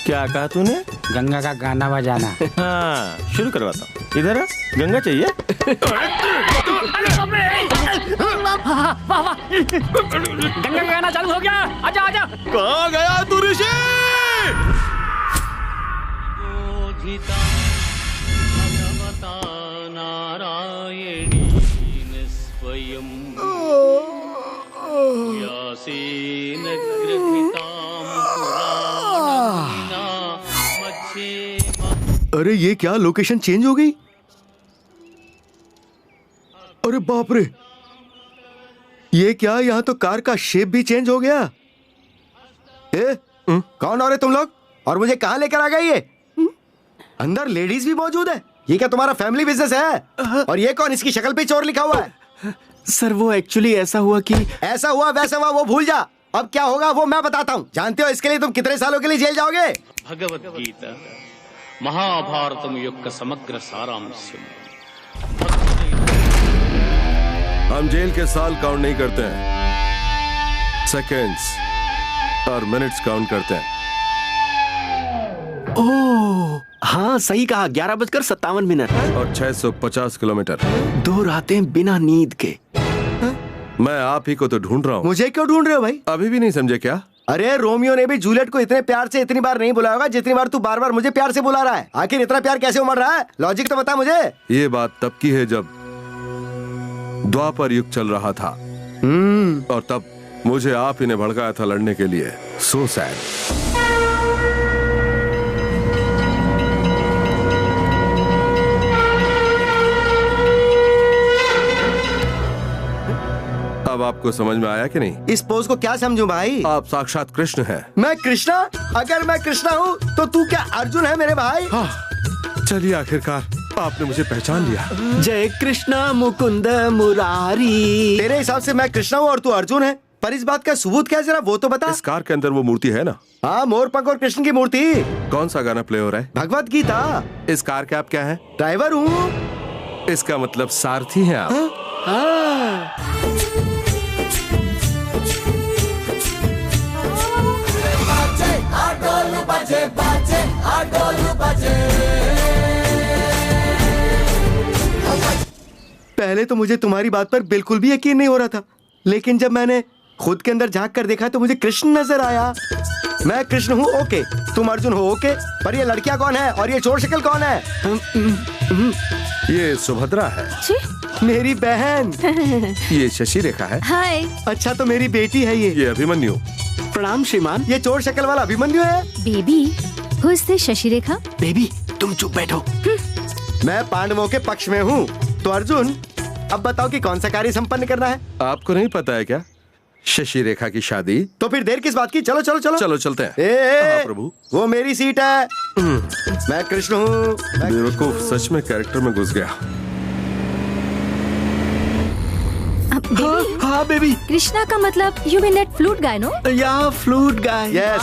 क्या कहा तूने? गंगा का गाना बजाना। हाँ, शुरू करवाता हूँ। इधर आ, गंगा चाहिए? गंगा का गाना चालू हो गया, आजा आजा। कहाँ गया तू ऋषि? अरे ये क्या, लोकेशन चेंज हो गई? अरे बाप रे, ये क्या, यहाँ तो कार का शेप भी चेंज हो गया। कौन हो रहे तुम लोग और मुझे कहाँ लेकर आ गए? ये अंदर लेडीज भी मौजूद है। ये क्या तुम्हारा फैमिली बिजनेस है? और ये कौन, इसकी शक्ल पे चोर लिखा हुआ है? सर वो एक्चुअली ऐसा हुआ कि ऐसा हुआ वैसा हुआ वो भूल जा, अब क्या होगा वो मैं बताता हूँ। जानते हो इसके लिए तुम कितने सालों के लिए जेल जाओगे? భగవద్గీత మహాభారతం యొక్క సమగ్ర సారాంశం। हम जेल के साल काउंट नहीं करते हैं, सेकंड्स और मिनट्स काउंट करते हैं। ओह हाँ सही कहा, 11:57 और 650 किलोमीटर। 2 रातें बिना नींद के। मैं आप ही को तो ढूंढ रहा हूँ। मुझे क्यों ढूंढ रहे हो भाई? अभी भी नहीं समझे क्या? अरे रोमियो ने भी जूलियट को इतने प्यार से इतनी बार नहीं बुलाया होगा जितनी बार तू बार बार मुझे प्यार से बुला रहा है। आखिर इतना प्यार कैसे उमड़ रहा है? लॉजिक तो बता मुझे। ये बात तब की है जब द्वापर युग चल रहा था और तब मुझे आप ही ने भड़काया था लड़ने के लिए। So sad. अब आपको समझ में आया कि नहीं? इस पोज को क्या समझूं भाई? आप साक्षात कृष्ण हैं। मैं कृष्णा? अगर मैं कृष्णा हूँ तो तू क्या अर्जुन है मेरे भाई? हाँ, चलिए आखिरकार आपने मुझे पहचान लिया। जय कृष्णा मुकुंद मुरारी। तेरे हिसाब से मैं कृष्णा हूँ और तू अर्जुन है, पर इस बात का सबूत क्या है जरा वो तो बता। इस कार के अंदर वो मूर्ति है ना? हाँ, मोर पंख और कृष्ण की मूर्ति। कौन सा गाना प्ले हो रहा है? भगवत गीता। इस कार के आप क्या हैं? ड्राइवर हूँ। इसका मतलब सारथी हैं आप। पहले तो मुझे तुम्हारी बात पर बिल्कुल भी यकीन नहीं हो रहा था, लेकिन जब मैंने खुद के अंदर झांक कर देखा तो मुझे कृष्ण नजर आया। मैं कृष्ण हूँ ओके, तुम अर्जुन हो ओके, पर ये लड़कियां कौन है और ये चोर शक्ल कौन है? ये सुभद्रा है, मेरी बहन। ये शशि रेखा है। हाय। अच्छा तो मेरी बेटी है ये अभिमन्यु। प्रणाम श्रीमान। ये चोर शक्ल वाला अभिमन्यु है। Baby, who is this Shashi Rekha? Baby तुम चुप बैठो। मैं पांडवों के पक्ष में हूँ तो अर्जुन, अब बताओ कि कौन सा कार्य संपन्न करना है? आपको नहीं पता है क्या शशि रेखा की शादी? तो फिर देर किस बात की, चलो चलो चलो। चलो चलते हैं। हाँ, प्रभु वो मेरी सीट है। मैं कृष्ण हूँ। बेवकूफ सच में कैरेक्टर में घुस गया। हाँ बेबी। कृष्णा का मतलब you mean that flute guy no? या flute guy. Yes,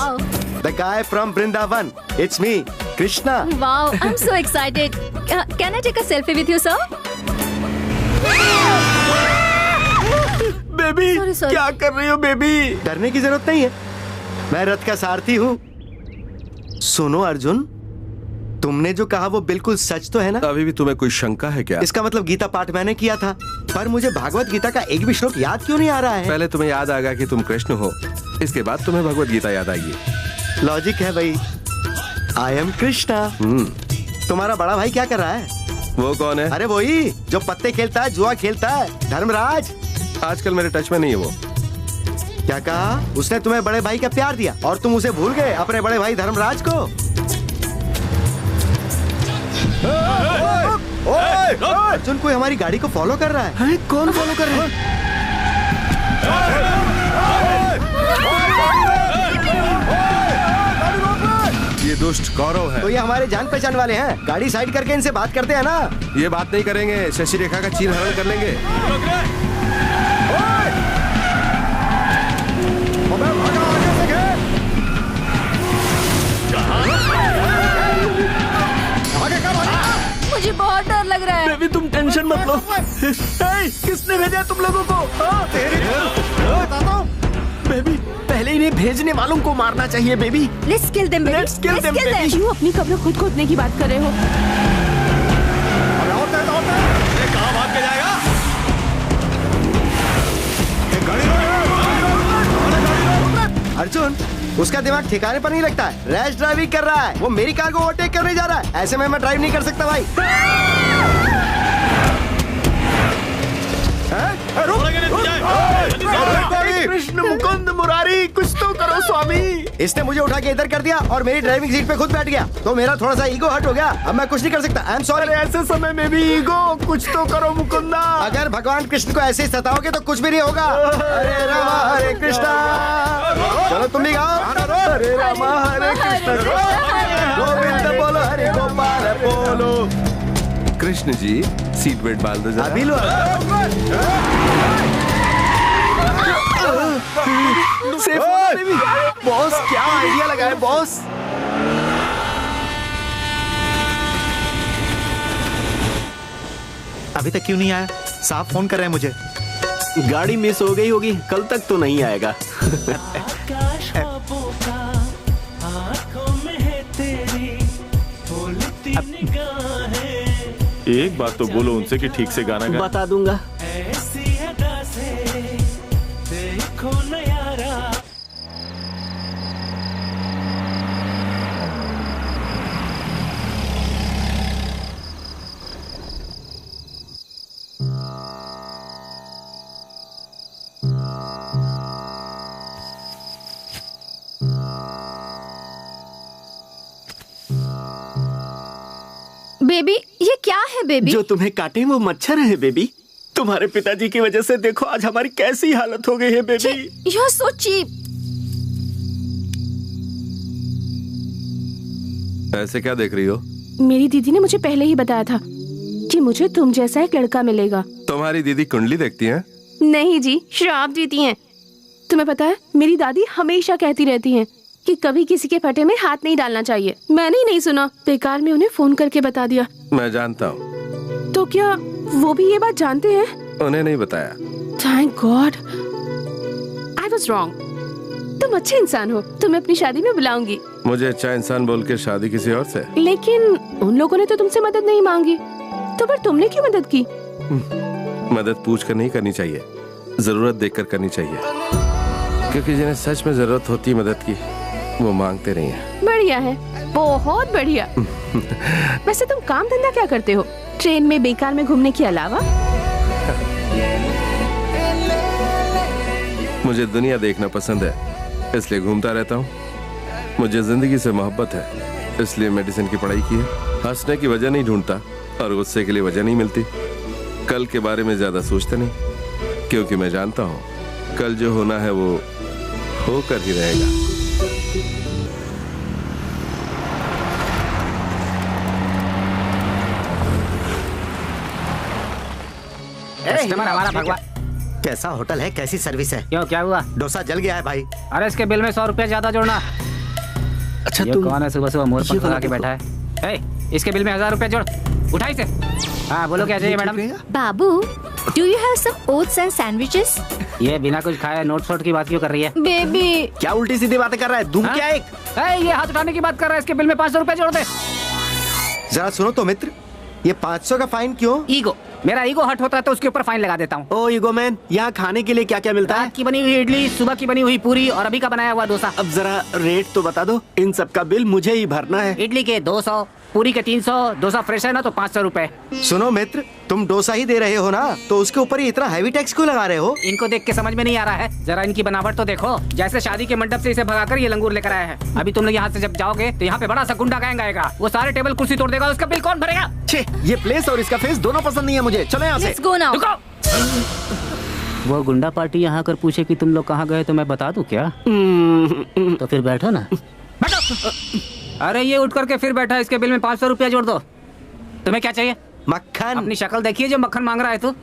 the guy from Vrindavan. It's me Krishna. Wow, I am so excited. Can I take a selfie with you sir? Baby क्या कर रही हो बेबी? डरने की जरूरत नहीं है, मैं रथ का सारथी हूँ। सुनो अर्जुन, तुमने जो कहा वो बिल्कुल सच तो है ना? अभी भी तुम्हें कोई शंका है क्या? इसका मतलब गीता पाठ मैंने किया था, पर मुझे भागवत गीता का एक भी श्लोक याद क्यों नहीं आ रहा है? पहले तुम्हें याद आएगा कि तुम कृष्ण हो, इसके बाद तुम्हें भगवत गीता याद आएगी। लॉजिक है भाई। I am Krishna. तुम्हारा बड़ा भाई क्या कर रहा है? वो कौन है? अरे वही जो पत्ते खेलता है, जुआ खेलता है, धर्मराज। आजकल मेरे टच में नहीं है वो। क्या कहा? उसने तुम्हें बड़े भाई का प्यार दिया और तुम उसे भूल गए अपने बड़े भाई धर्मराज को? अर्जुन कोई हमारी गाड़ी को फॉलो कर रहा है। कौन फॉलो कर रहा है? दुष्ट कौरव है। तो ये हमारे जान पहचान वाले हैं, गाड़ी साइड करके इनसे बात करते हैं ना। ये बात नहीं करेंगे, शशि रेखा का चीर हरण कर लेंगे। मुझे बहुत डर लग रहा है। बेबी तुम टेंशन मत लो। किसने भेजा तुम लोगों को? बेबी पहले इन्हें भेजने वालों को मारना चाहिए baby. Let's kill them, baby. Let's kill them, baby. क्यों अपनी खबरें खुद खोदने की बात कर रहे हो? कहाँ भाग के जाएगा? अर्जुन, उसका दिमाग ठिकाने पर नहीं लगता है। रैश ड्राइविंग कर रहा है। वो मेरी कार को ओवरटेक करने जा रहा है। ऐसे में मैं ड्राइव नहीं कर सकता भाई। कृष्ण मुकुंद मुरारी, कुछ तो करो स्वामी। इसने मुझे उठा के इधर कर दिया और मेरी ड्राइविंग सीट पे खुद बैठ गया, तो मेरा थोड़ा सा ईगो हर्ट हो गया। अब मैं कुछ नहीं कर सकता। I am sorry. ऐसे समय में भी ईगो, कुछ तो करो मुकुंदा। अगर भगवान कृष्ण को ऐसे ही सताओगे तो कुछ भी नहीं होगा। हरे रामा हरे कृष्णा। चलो तुम भी गाओ। हरे रामा हरे कृष्ण गोविंद बोलो हरे गोपाल बोलो। कृष्ण जी सीट बेल्ट बांध दो जरा। अभी लो। बॉस क्या आइडिया लगा है बॉस? अभी तक क्यों नहीं आया? साफ फोन कर रहे हैं मुझे। गाड़ी मिस हो गई होगी, कल तक तो नहीं आएगा। एक बात तो बोलो उनसे कि ठीक से गाना गा। बता दूंगा। बेबी ये क्या है बेबी? जो तुम्हें काटे वो मच्छर है बेबी। तुम्हारे पिताजी की वजह से देखो आज हमारी कैसी हालत हो गई है baby. You are so cheap. ऐसे क्या देख रही हो? मेरी दीदी ने मुझे पहले ही बताया था कि मुझे तुम जैसा एक लड़का मिलेगा। तुम्हारी दीदी कुंडली देखती हैं? नहीं जी, श्राप देती हैं। तुम्हें पता है मेरी दादी हमेशा कहती रहती हैं कि कभी किसी के फटे में हाथ नहीं डालना चाहिए। मैंने ही नहीं सुना, बेकार में उन्हें फोन करके बता दिया। मैं जानता हूँ। तो क्या वो भी ये बात जानते हैं? उन्हें नहीं बताया। Thank God, I was wrong. तुम अच्छे इंसान हो, तुम्हें अपनी शादी में बुलाऊंगी। मुझे अच्छा इंसान बोल के शादी किसी और से? लेकिन उन लोगों ने तो तुमसे मदद नहीं मांगी, तो फिर तुमने क्यों मदद की? मदद पूछ कर नहीं करनी चाहिए, जरूरत देखकर करनी चाहिए, क्योंकि जिन्हें सच में जरूरत होती है मदद की वो मांगते नहीं है। बढ़िया है, बहुत बढ़िया। वैसे तुम काम धंधा क्या करते हो ट्रेन में बेकार में घूमने के अलावा? मुझे दुनिया देखना पसंद है, इसलिए घूमता रहता हूँ। मुझे जिंदगी से मोहब्बत है, इसलिए मेडिसिन की पढ़ाई की है। हंसने की वजह नहीं ढूंढता और गुस्से के लिए वजह नहीं मिलती। कल के बारे में ज्यादा सोचता नहीं, क्योंकि मैं जानता हूँ कल जो होना है वो होकर ही रहेगा। कस्टमर हमारा भगवान। कैसा होटल है, कैसी सर्विस है? क्यों क्या हुआ? डोसा जल गया है भाई। अरे इसके बिल में 100 रुपया ज्यादा जोड़ना। अच्छा ये कौन है सुबह सुबह मोर पंख लगा के बैठा है? इसके बिल में 1000 रुपया जोड़, उठा इसे। हाँ बोलो क्या चाहिए मैडम? बाबू, do you have some oats and sandwiches? ये बिना कुछ खाए नोट शोट की बात क्यों कर रही है? बेबी क्या उल्टी सीधी बातें कर रहा है? दूं क्या एक? ये हाथ उठाने की बात कर रहा है, इसके बिल में 500 रुपया जोड़ दे। जरा सुनो तो मित्र, ये 500 का फाइन क्यों? ईगो, मेरा ईगो हट होता है तो उसके ऊपर फाइन लगा देता हूँ। ओ ईगो मैन, यहाँ खाने के लिए क्या क्या मिलता है? रात की बनी हुई इडली, सुबह की बनी हुई पूरी और अभी का बनाया हुआ डोसा। अब जरा रेट तो बता दो, इन सब का बिल मुझे ही भरना है। इडली के 200, पूरी के 300, डोसा फ्रेश है ना तो 500 रुपए। सुनो मित्र, तुम डोसा ही दे रहे हो ना, तो उसके ऊपर ही इतना हैवी टैक्स क्यों लगा रहे हो? इनको देख के समझ में नहीं आ रहा है, जरा इनकी बनावट तो देखो, जैसे शादी के मंडप से इसे भगाकर ये लंगूर लेकर आया है। अभी तुम लोग यहाँ से जब जाओगे तो यहाँ पे बड़ा सा गुंडा गैंग आएगा, वो सारे टेबल कुर्सी तोड़ देगा, उसका बिल कौन भरेगा? छे, ये प्लेस और इसका फेस दोनों पसंद नहीं है मुझे। चलो यहाँ से। वो गुंडा पार्टी यहाँ कर पूछे कि तुम लोग कहाँ गए तो मैं बता दूं क्या? तो फिर बैठो ना। बैठो। अरे ये उठ करके फिर बैठा, इसके बिल में 500 रुपया जोड़ दो। तुम्हें क्या चाहिए? मक्खन। अपनी शक्ल देखिए जो मक्खन मांग रहा है तू।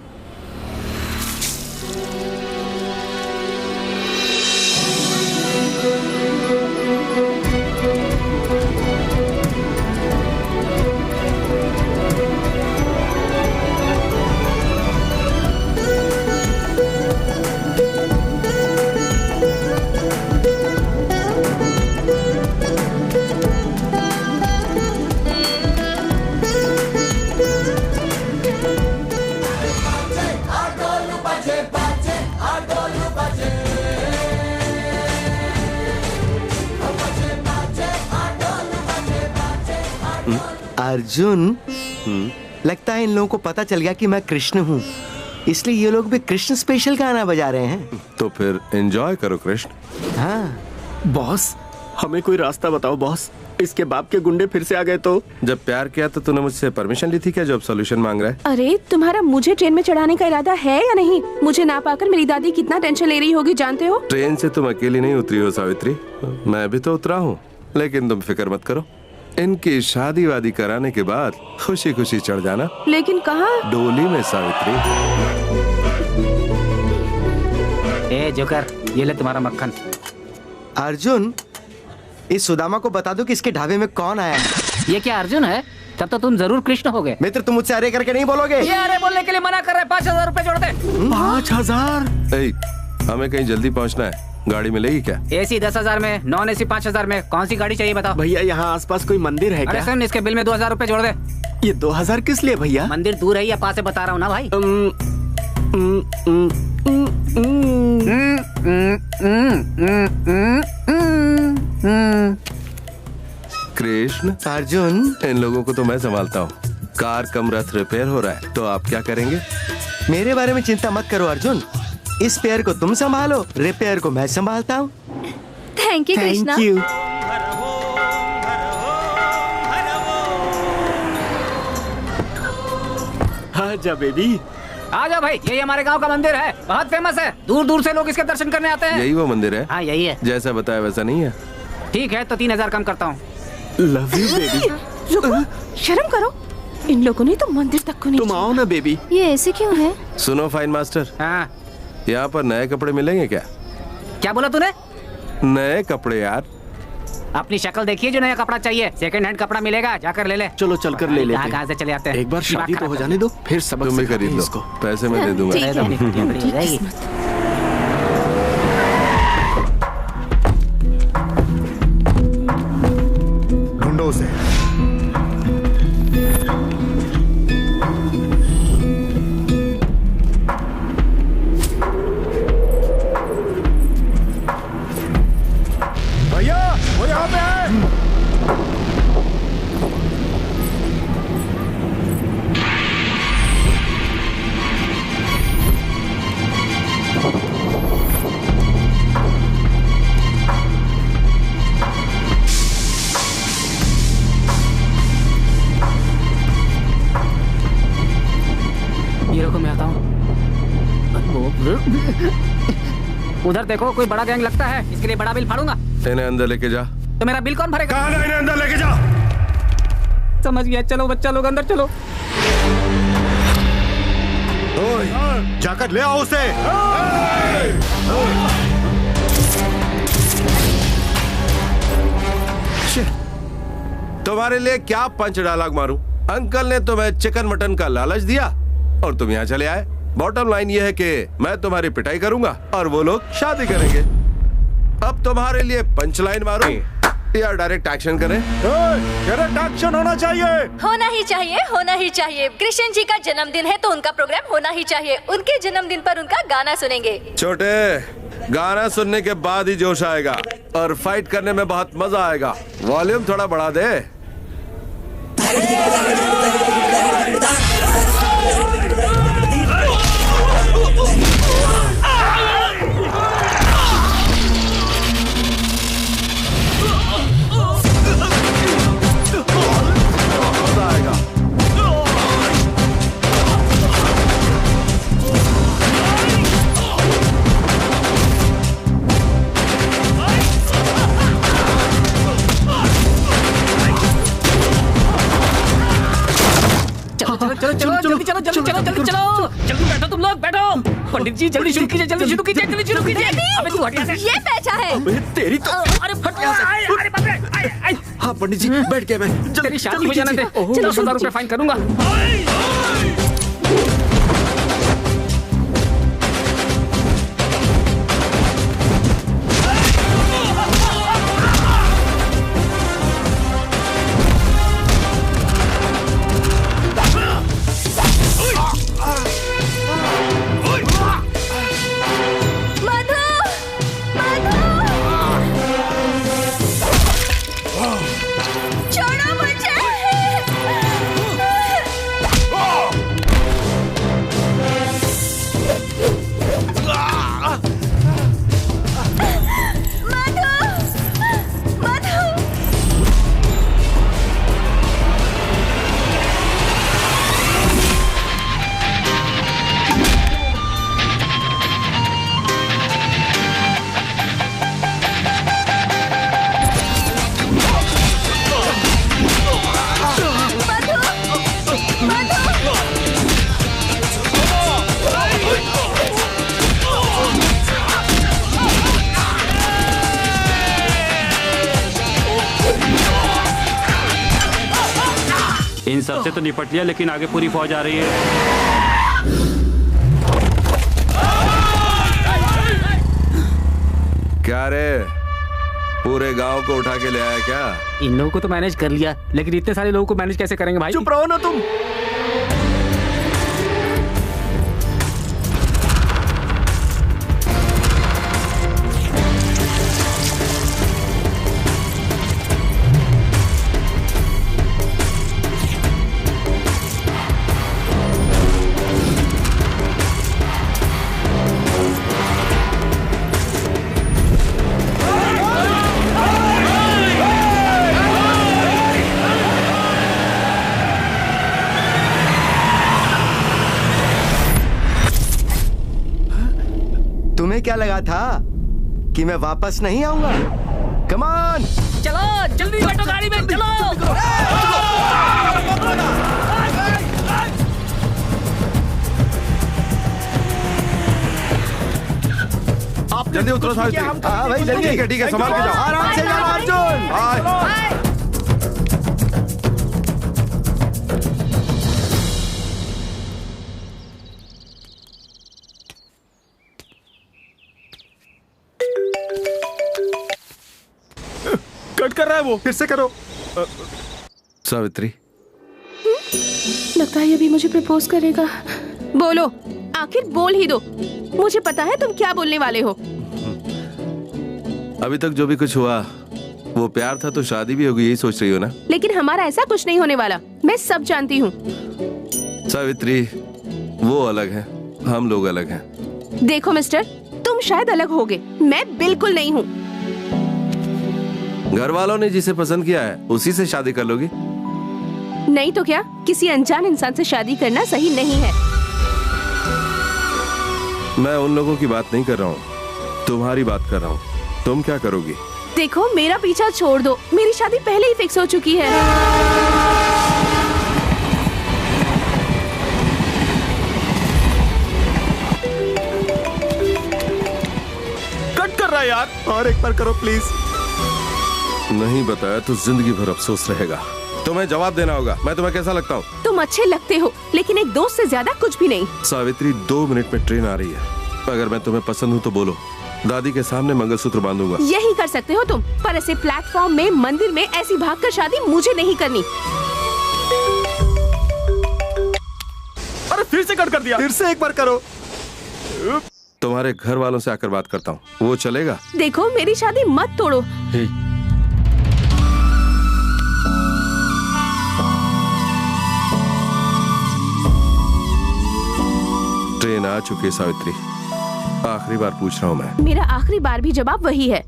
अर्जुन, लगता है इन लोगों को पता चल गया कि मैं कृष्ण हूँ, इसलिए ये लोग भी कृष्ण स्पेशल गाना बजा रहे हैं। तो फिर एंजॉय करो कृष्ण। हाँ बॉस, हमें कोई रास्ता बताओ बॉस, इसके बाप के गुंडे फिर से आ गए तो। जब प्यार किया तो तूने मुझसे परमिशन ली थी क्या, जो अब सॉल्यूशन मांग रहा है? अरे तुम्हारा मुझे ट्रेन में चढ़ाने का इरादा है या नहीं? मुझे ना पाकर मेरी दादी कितना टेंशन ले रही होगी जानते हो? ट्रेन से तुम अकेली नहीं उतरी हो सावित्री, मैं भी तो उतरा हूँ। लेकिन तुम फिक्र मत करो, इनकी शादी वादी कराने के बाद खुशी खुशी चढ़ जाना। लेकिन कहाँ? डोली में सावित्री। ए जोकर, ये ले तुम्हारा मक्खन। अर्जुन, इस सुदामा को बता दो कि इसके ढाबे में कौन आया है। ये क्या अर्जुन है? तब तो तुम जरूर कृष्ण हो गए। मित्र, तुम मुझसे अरे करके नहीं बोलोगे। ये अरे बोलने के लिए मना कर रहे हैं। 5000 रुपए जोड़ दे। 5000? हमें कहीं जल्दी पहुंचना है, गाड़ी मिलेगी क्या? AC 10,000 में, नॉन AC 5,000 में, कौन सी गाड़ी चाहिए बताओ? भैया यहाँ आसपास कोई मंदिर है क्या? अरे सुन, इसके बिल में 2000 रुपए जोड़ दे। ये 2000 किस लिए भैया? मंदिर दूर है या पास से बता रहा हूँ ना भाई। कृष्ण, अर्जुन, इन लोगों को तो मैं संभालता हूँ। कार कम रथ रिपेयर हो रहा है, तो आप क्या करेंगे? मेरे बारे में चिंता मत करो अर्जुन, इस पेयर को तुम संभालो, रिपेयर को मैं संभालता हूँ। Thank you Krishna. Thank you. आजा बेबी। आजा भाई, यही हमारे गांव का मंदिर है, बहुत फेमस है, दूर दूर से लोग इसके दर्शन करने आते हैं। यही वो मंदिर है? हाँ यही है। जैसा बताया वैसा नहीं है? ठीक है, तो 3000 कम करता हूँ। Love you baby. रुको, शर्म करो, इन लोगों ने तो मंदिर तक को नहीं। तुम आओ ना बेबी। ये ऐसे क्यों है? सुनो फाइन मास्टर, हाँ यहाँ पर नए कपड़े मिलेंगे क्या? क्या बोला तूने? नए कपड़े यार। अपनी शक्ल देखिए, जो नया कपड़ा चाहिए सेकंड हैंड कपड़ा मिलेगा, जाकर ले ले। चलो चल कर ले लेते हैं। कहाँ से चले आते हैं? एक बार शादी तो हो जाने दो, फिर सबक तुम भी सिखाते खरीद हैं लो, इसको। पैसे मैं दे दूंगा। ढूंढो उसे। भैया वो यहाँ पे है। ये रुको, मैं आता हूँ। उधर देखो, कोई बड़ा गैंग लगता है, इसके लिए बड़ा बिल फाड़ूंगा। इन्हें अंदर लेके जा। तो मेरा बिल कौन भरेगा? कहाँ इन्हें अंदर लेके जा। समझ गया, चलो बच्चा लोग अंदर चलो। ओए, जाकर ले आओ उसे। तुम्हारे लिए क्या पंच डायलॉग मारूं? अंकल ने तुम्हें चिकन मटन का लालच दिया और तुम यहाँ चले आए। बॉटम लाइन ये है कि मैं तुम्हारी पिटाई करूंगा और वो लोग शादी करेंगे। अब तुम्हारे लिए पंच लाइन मारूं या डायरेक्ट एक्शन करें? डायरेक्ट एक्शन होना चाहिए। होना ही चाहिए, होना ही चाहिए। कृष्ण जी का जन्मदिन है तो उनका प्रोग्राम होना ही चाहिए। उनके जन्मदिन पर उनका गाना सुनेंगे। छोटे, गाना सुनने के बाद ही जोश आएगा और फाइट करने में बहुत मजा आएगा। वॉल्यूम थोड़ा बढ़ा दे। चलो जल्दी बैठो तुम लोग, बैठो। पंडित जी जल्दी शुरू कीजिए, जल्दी शुरू कीजिए, जल्दी शुरू कीजिए। अबे तू हट यहाँ से। ये पैसा है। तेरी तो अरे फट यहाँ से। अरे बाप रे। हाँ पंडित जी बैठ गया मैं। तेरी शादी हो जाने दे, 10,000 रुपए फाइन करूंगा। इन सबसे तो निपट लिया, लेकिन आगे पूरी फौज आ रही है। क्या रे, पूरे गांव को उठा के ले आया क्या? इन लोगों को तो मैनेज कर लिया, लेकिन इतने सारे लोगों को मैनेज कैसे करेंगे भाई? चुप रहो ना तुम। तुम्हें क्या लगा था कि मैं वापस नहीं आऊंगा? कम ऑन, चलो जल्दी बैठो गाड़ी में, चलो। आप जल्दी उतरो सावित्री। हाँ भाई जल्दी। ठीक है संभाल के जाओ। आराम से जाओ अर्जुन। कट कर रहा है वो, फिर से करो। सावित्री, लगता है ये भी मुझे प्रपोज करेगा। बोलो, आखिर बोल ही दो। मुझे पता है तुम क्या बोलने वाले हो। अभी तक जो भी कुछ हुआ वो प्यार था, तो शादी भी होगी, यही सोच रही हो ना? लेकिन हमारा ऐसा कुछ नहीं होने वाला, मैं सब जानती हूँ। सावित्री, वो अलग है, हम लोग अलग हैं। देखो मिस्टर, तुम शायद अलग होगे, मैं बिल्कुल नहीं हूँ। घर वालों ने जिसे पसंद किया है उसी से शादी कर लोगी? नहीं तो क्या, किसी अनजान इंसान से शादी करना सही नहीं है। मैं उन लोगों की बात नहीं कर रहा हूँ, तुम्हारी बात कर रहा हूँ। तुम क्या करोगी? देखो मेरा पीछा छोड़ दो, मेरी शादी पहले ही फिक्स हो चुकी है। कट कर रहा है यार, और एक बार करो प्लीज। नहीं बताया तो जिंदगी भर अफसोस रहेगा। तुम्हें जवाब देना होगा। मैं तुम्हें कैसा लगता हूँ? तुम अच्छे लगते हो, लेकिन एक दोस्त से ज्यादा कुछ भी नहीं। सावित्री, 2 मिनट में ट्रेन आ रही है। अगर मैं तुम्हें पसंद हूँ तो बोलो, दादी के सामने मंगलसूत्र बांधूंगा। यही कर सकते हो तुम, पर ऐसे प्लेटफॉर्म में, मंदिर में ऐसी भागकर शादी मुझे नहीं करनी। अरे फिर से कट कर दिया। फिर से एक बार करो। तुम्हारे घर वालों से आकर बात करता हूँ, वो चलेगा? देखो मेरी शादी मत तोड़ो। ट्रेन आ चुकी है सावित्री, आखिरी बार पूछ रहा हूँ मैं। मेरा आखिरी बार भी जवाब वही है।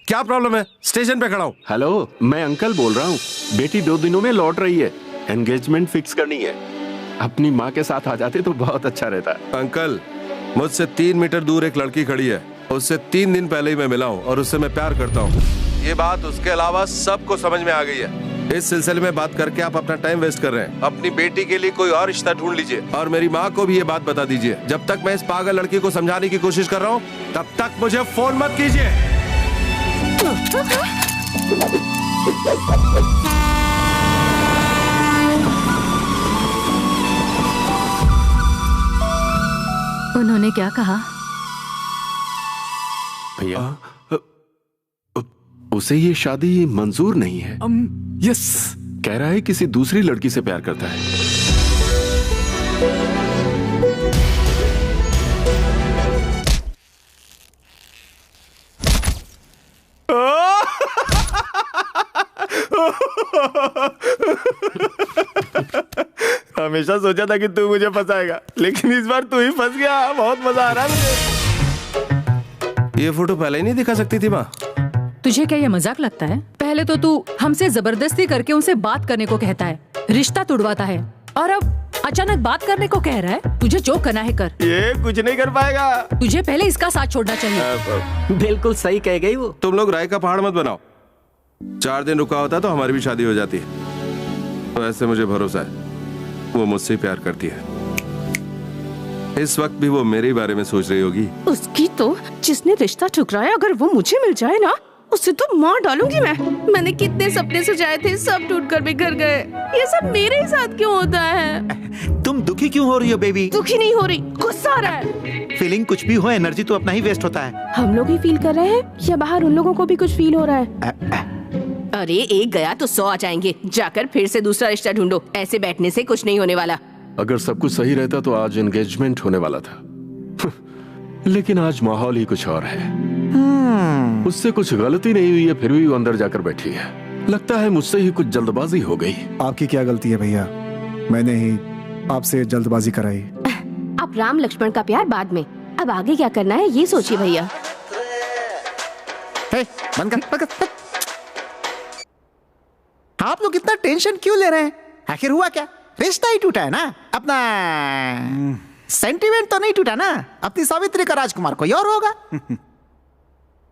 क्या प्रॉब्लम है? स्टेशन पे खड़ा हूँ। हेलो, मैं अंकल बोल रहा हूँ। बेटी 2 दिनों में लौट रही है, एंगेजमेंट फिक्स करनी है। अपनी माँ के साथ आ जाते तो बहुत अच्छा रहता। अंकल, मुझसे 3 मीटर दूर एक लड़की खड़ी है, उससे 3 दिन पहले ही मैं मिला हूँ और उससे मैं प्यार करता हूँ। ये बात उसके अलावा सबको समझ में आ गई है। इस सिलसिले में बात करके आप अपना टाइम वेस्ट कर रहे हैं। अपनी बेटी के लिए कोई और रिश्ता ढूंढ लीजिए और मेरी माँ को भी ये बात बता दीजिए। जब तक मैं इस पागल लड़की को समझाने की कोशिश कर रहा हूँ तब तक मुझे फोन मत कीजिए। उन्होंने क्या कहा? भैया उसे ये शादी मंजूर नहीं है। यस, कह रहा है किसी दूसरी लड़की से प्यार करता है। हमेशा सोचा था कि तू मुझे फंसाएगा, लेकिन इस बार तू ही फंस गया। बहुत मजा आ रहा है मुझे। ये फोटो पहले ही नहीं दिखा सकती थी माँ? तुझे क्या ये मजाक लगता है? पहले तो तू हमसे जबरदस्ती करके उनसे बात करने को कहता है, रिश्ता तुड़वाता है, और अब अचानक बात करने को कह रहा है। तुझे जो करना है कर। ये कुछ नहीं कर पाएगा। तुझे पहले इसका साथ छोड़ना चाहिए। बिल्कुल सही कह गई वो। तुम लोग राय का पहाड़ मत बनाओ। 4 दिन रुका होता तो हमारी भी शादी हो जाती है। वैसे मुझे भरोसा है वो मुझसे प्यार करती है। इस वक्त भी वो मेरे बारे में सोच रही होगी। उसकी तो जिसने रिश्ता ठुकराया, अगर वो मुझे मिल जाए ना, उसे तो मार डालूंगी मैं। मैंने कितने सपने सजाए थे, सब टूट कर बिखर गए। ये सब मेरे ही साथ क्यों होता है? तुम दुखी क्यों हो रही हो बेबी? दुखी नहीं हो रही, गुस्सा आ रहा है। फीलिंग कुछ भी हो, एनर्जी तो अपना ही वेस्ट होता है। हम लोग ही फील कर रहे हैं या बाहर उन लोगों को भी कुछ फील हो रहा है? अरे एक गया तो 100 आ जाएंगे। जाकर फिर से दूसरा रिश्ता ढूंढो। ऐसे बैठने से कुछ नहीं होने वाला। अगर सब कुछ सही रहता तो आज एंगेजमेंट होने वाला था। लेकिन आज माहौल ही कुछ और है। उससे कुछ गलती नहीं हुई है, फिर भी वो अंदर जाकर बैठी है। लगता है मुझसे ही कुछ जल्दबाजी हो गई। आपकी क्या गलती है भैया? मैंने ही आपसे जल्दबाजी कराई। अब राम लक्ष्मण का प्यार बाद में, अब आगे क्या करना है ये सोचिए भैया। बंद कर। आप लोग इतना टेंशन क्यों ले रहे हैं? आखिर हुआ क्या? रिश्ता ही टूटा है ना अपना। सेंटिमेंट तो नहीं टूटा ना। अपनी सावित्री का राजकुमार कोई और होगा।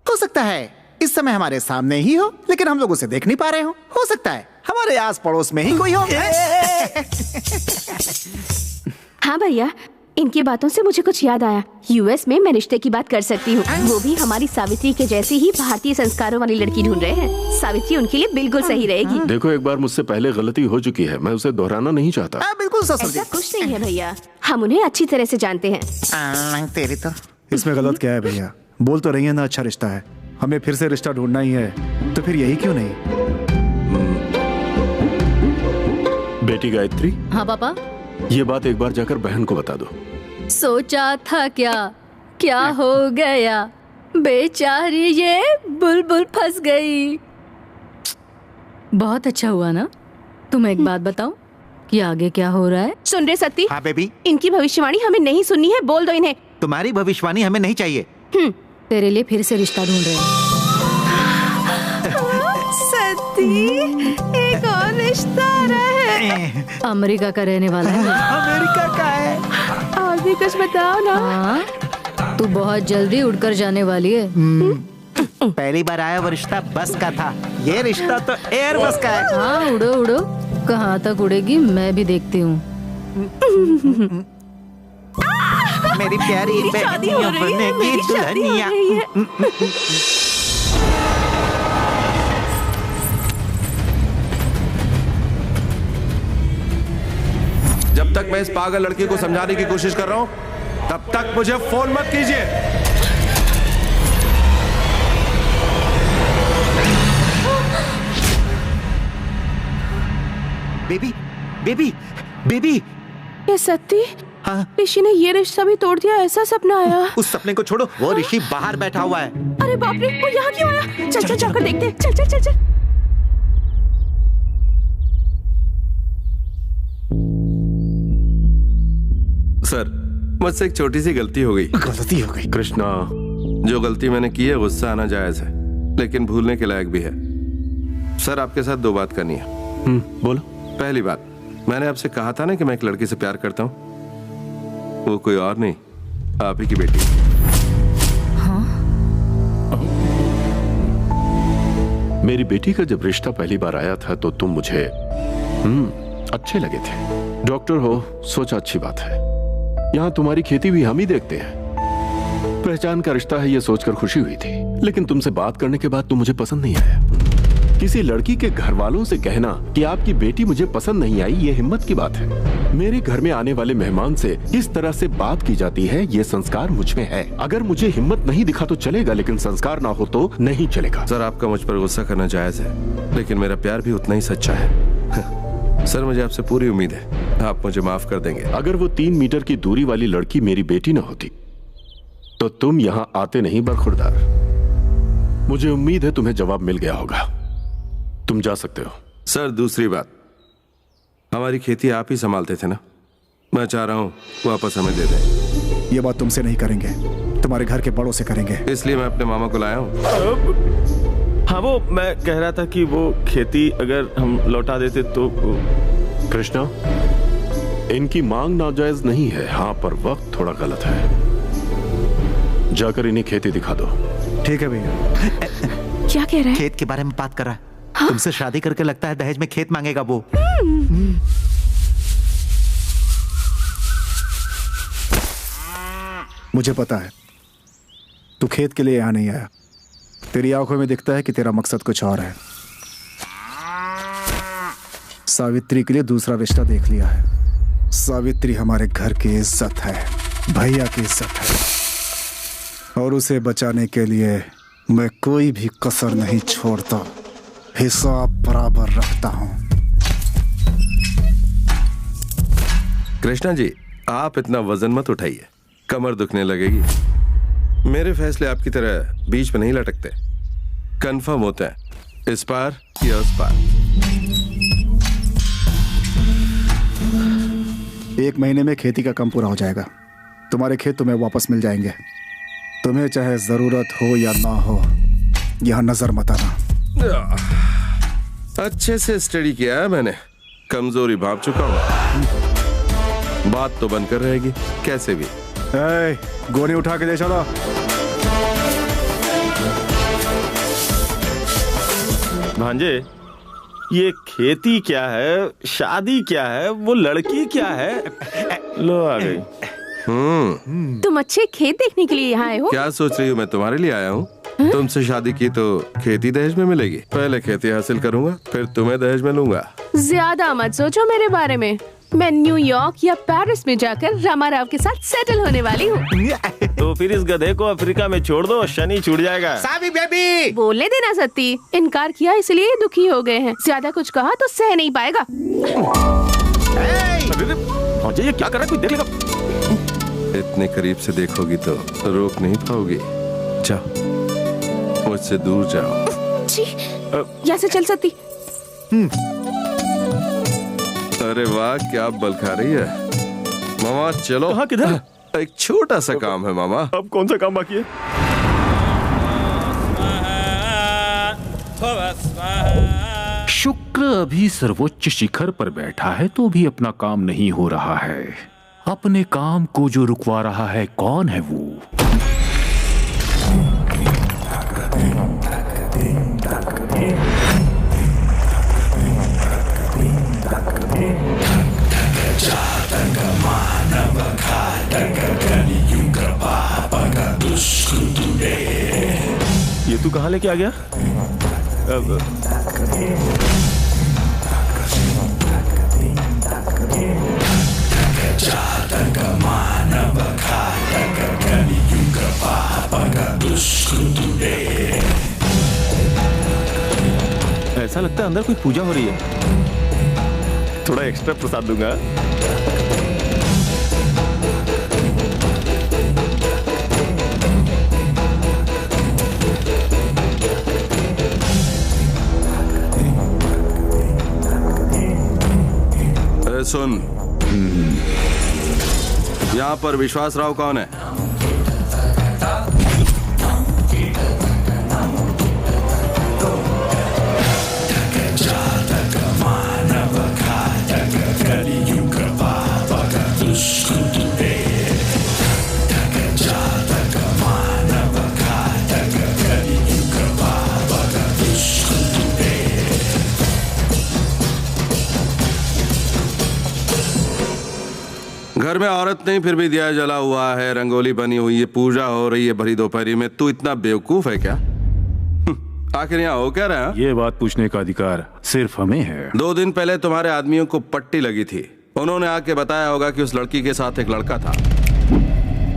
हो सकता है इस समय हमारे सामने ही हो, लेकिन हम लोग उसे देख नहीं पा रहे हो सकता है हमारे आस पड़ोस में ही कोई हो। हाँ भैया, इनकी बातों से मुझे कुछ याद आया। यूएस में मैं रिश्ते की बात कर सकती हूँ। वो भी हमारी सावित्री के जैसी ही भारतीय संस्कारों वाली लड़की ढूंढ रहे हैं। सावित्री उनके लिए बिल्कुल सही रहेगी। देखो, एक बार मुझसे पहले गलती हो चुकी है, मैं उसे दोहराना नहीं चाहता। बिल्कुल ऐसा कुछ नहीं है भैया, हम उन्हें अच्छी तरह से जानते हैं। तेरी तो इसमें गलत क्या है भैया? बोल तो रही है ना अच्छा रिश्ता है। हमें फिर से रिश्ता ढूंढना ही है, तो फिर यही क्यों नहीं? बेटी गायत्री। हाँ पापा। ये बात एक बार जाकर बहन को बता दो। सोचा था क्या हो गया, बेचारी ये बुलबुल फंस गई। बहुत अच्छा हुआ ना। तुम एक बात बताओ कि आगे क्या हो रहा है? सुन रहे सती? हाँ बेबी। इनकी भविष्यवाणी हमें नहीं सुननी है, बोल दो इन्हें। तुम्हारी भविष्यवाणी हमें नहीं चाहिए। तेरे लिए फिर से रिश्ता ढूंढ रहे हैं। सती, एक और रिश्ता आ रहा है। अमेरिका का रहने वाला है। अमेरिका का है? और भी कुछ बताओ ना। हाँ, तू बहुत जल्दी उड़कर जाने वाली है। पहली बार आया वो रिश्ता बस का था, ये रिश्ता तो एयर बस का है। हाँ, उड़ो उड़ो। कहाँ तक उड़ेगी मैं भी देखती हूँ। मेरी प्यारी बहनियों बनेगी दुल्हनिया। जब तक मैं इस पागल लड़की को समझाने की कोशिश कर रहा हूं तब तक मुझे फोन मत कीजिए। Baby baby baby. ये सती? हाँ। ऋषि ने ये रिश्ता भी तोड़ दिया, ऐसा सपना आया। उस सपने को छोड़ो, वो ऋषि बाहर बैठा हुआ है। अरे बाप रे, वो यहाँ क्यों आया? चल चल जाकर देखते हैं। चल चल चल चल। सर, मुझसे एक छोटी सी गलती हो गई। गलती हो गई? कृष्णा, जो गलती मैंने की है गुस्सा आना जायज है, लेकिन भूलने के लायक भी है। सर, आपके साथ 2 बात करनी है। बोलो। पहली बात, मैंने आपसे कहा था ना कि मैं एक लड़की से प्यार करता हूँ। वो कोई और नहीं, आप ही की बेटी। हाँ? मेरी बेटी का जब रिश्ता पहली बार आया था तो तुम मुझे अच्छे लगे थे। डॉक्टर हो, सोचा अच्छी बात है। यहाँ तुम्हारी खेती भी हम ही देखते हैं। पहचान का रिश्ता है ये सोचकर खुशी हुई थी, लेकिन तुमसे बात करने के बाद तुम मुझे पसंद नहीं आया। किसी लड़की के घर वालों से कहना कि आपकी बेटी मुझे पसंद नहीं आई, ये हिम्मत की बात है। मेरे घर में आने वाले मेहमान से किस तरह से बात की जाती है, ये संस्कार मुझ में है। अगर मुझे हिम्मत नहीं दिखा तो चलेगा, लेकिन संस्कार ना हो तो नहीं चलेगा। सर, आपका मुझ पर गुस्सा करना जायज है, लेकिन मेरा प्यार भी उतना ही सच्चा है। सर, मुझे आपसे पूरी उम्मीद है आप मुझे माफ कर देंगे। अगर वो 3 मीटर की दूरी वाली लड़की मेरी बेटी न होती तो तुम यहाँ आते नहीं बरखुरदार। मुझे उम्मीद है तुम्हें जवाब मिल गया होगा। तुम जा सकते हो। सर, दूसरी बात, हमारी खेती आप ही संभालते थे ना, मैं चाह रहा हूँ वापस हमें दे दें। ये बात तुमसे नहीं करेंगे, तुम्हारे घर के बड़ों से करेंगे। इसलिए मैं अपने मामा को लाया हूँ। हाँ, वो मैं कह रहा था कि वो खेती अगर हम लौटा देते तो। कृष्णा, इनकी मांग नाजायज नहीं है, हाँ, पर वक्त थोड़ा गलत है। जाकर इन्हें खेती दिखा दो। ठीक है भैया। क्या कह रहा है? खेत के बारे में बात कर रहा है। हाँ? तुमसे शादी करके लगता है दहेज में खेत मांगेगा वो। मुझे पता है तू खेत के लिए यहां नहीं आया। तेरी आंखों में दिखता है कि तेरा मकसद कुछ और है। सावित्री के लिए दूसरा रिश्ता देख लिया है। सावित्री हमारे घर की इज्जत है, भैया की इज्जत है, और उसे बचाने के लिए मैं कोई भी कसर नहीं छोड़ता, हिसाब बराबर रखता हूं। कृष्णा जी, आप इतना वजन मत उठाइए, कमर दुखने लगेगी। मेरे फैसले आपकी तरह बीच में नहीं लटकते, कंफर्म होते हैं, इस पार या उस पार। 1 महीने में खेती का काम पूरा हो जाएगा। तुम्हारे खेत तुम्हें वापस मिल जाएंगे। तुम्हें चाहे जरूरत हो या ना हो, यहाँ नजर मत आना। अच्छे से स्टडी किया है मैंने, कमजोरी भाप चुका हूँ। बात तो बनकर रहेगी कैसे भी। गोनी उठा के दे चलो। भांजे, ये खेती क्या है, शादी क्या है, वो लड़की क्या है? लो आ गई। तुम अच्छे खेत देखने के लिए यहाँ आए हो? क्या सोच रही हो मैं तुम्हारे लिए आया हूँ? तुमसे शादी की तो खेती दहेज में मिलेगी। पहले खेती हासिल करूंगा, फिर तुम्हें दहेज में लूंगा। ज्यादा मत सोचो मेरे बारे में। मैं न्यूयॉर्क या पेरिस में जाकर रामाराव के साथ सेटल होने वाली हूँ। तो फिर इस गधे को अफ्रीका में छोड़ दो, शनि छूट जाएगा। सावी बेबी, बोलने देना सत्ती। इनकार किया इसलिए दुखी हो गए हैं। ज्यादा कुछ कहा तो सह नहीं पाएगा। ये क्या कर रहा है, कोई देख लेगा। इतने करीब से देखोगी तो रोक नहीं पाओगी। जाओ, मुझसे दूर जाओ। छी, यहाँ से चल सकती। अरे वाह, क्या बल खा रही है मामा। चलो। कहाँ, किधर? एक छोटा सा काम है मामा। अब कौन सा काम बाकी है? शुक्र अभी सर्वोच्च शिखर पर बैठा है तो भी अपना काम नहीं हो रहा है। अपने काम को जो रुकवा रहा है कौन है वो? ये तू कहाँ लेके आ गया? ऐसा लगता है अंदर कोई पूजा हो रही है। थोड़ा एक्स्ट्रा प्रसाद दूंगा। सुन, यहाँ पर विश्वास राव कौन है? में औरत नहीं, फिर भी दिया जला हुआ है, रंगोली बनी हुई है, पूजा हो रही है भरी दोपहरी में। तू इतना बेवकूफ है क्या? आखिर यहाँ हो क्या रहा? ये बात पूछने का अधिकार सिर्फ हमें है। 2 दिन पहले तुम्हारे आदमियों को पट्टी लगी थी। उन्होंने आके बताया होगा कि उस लड़की के साथ एक लड़का था।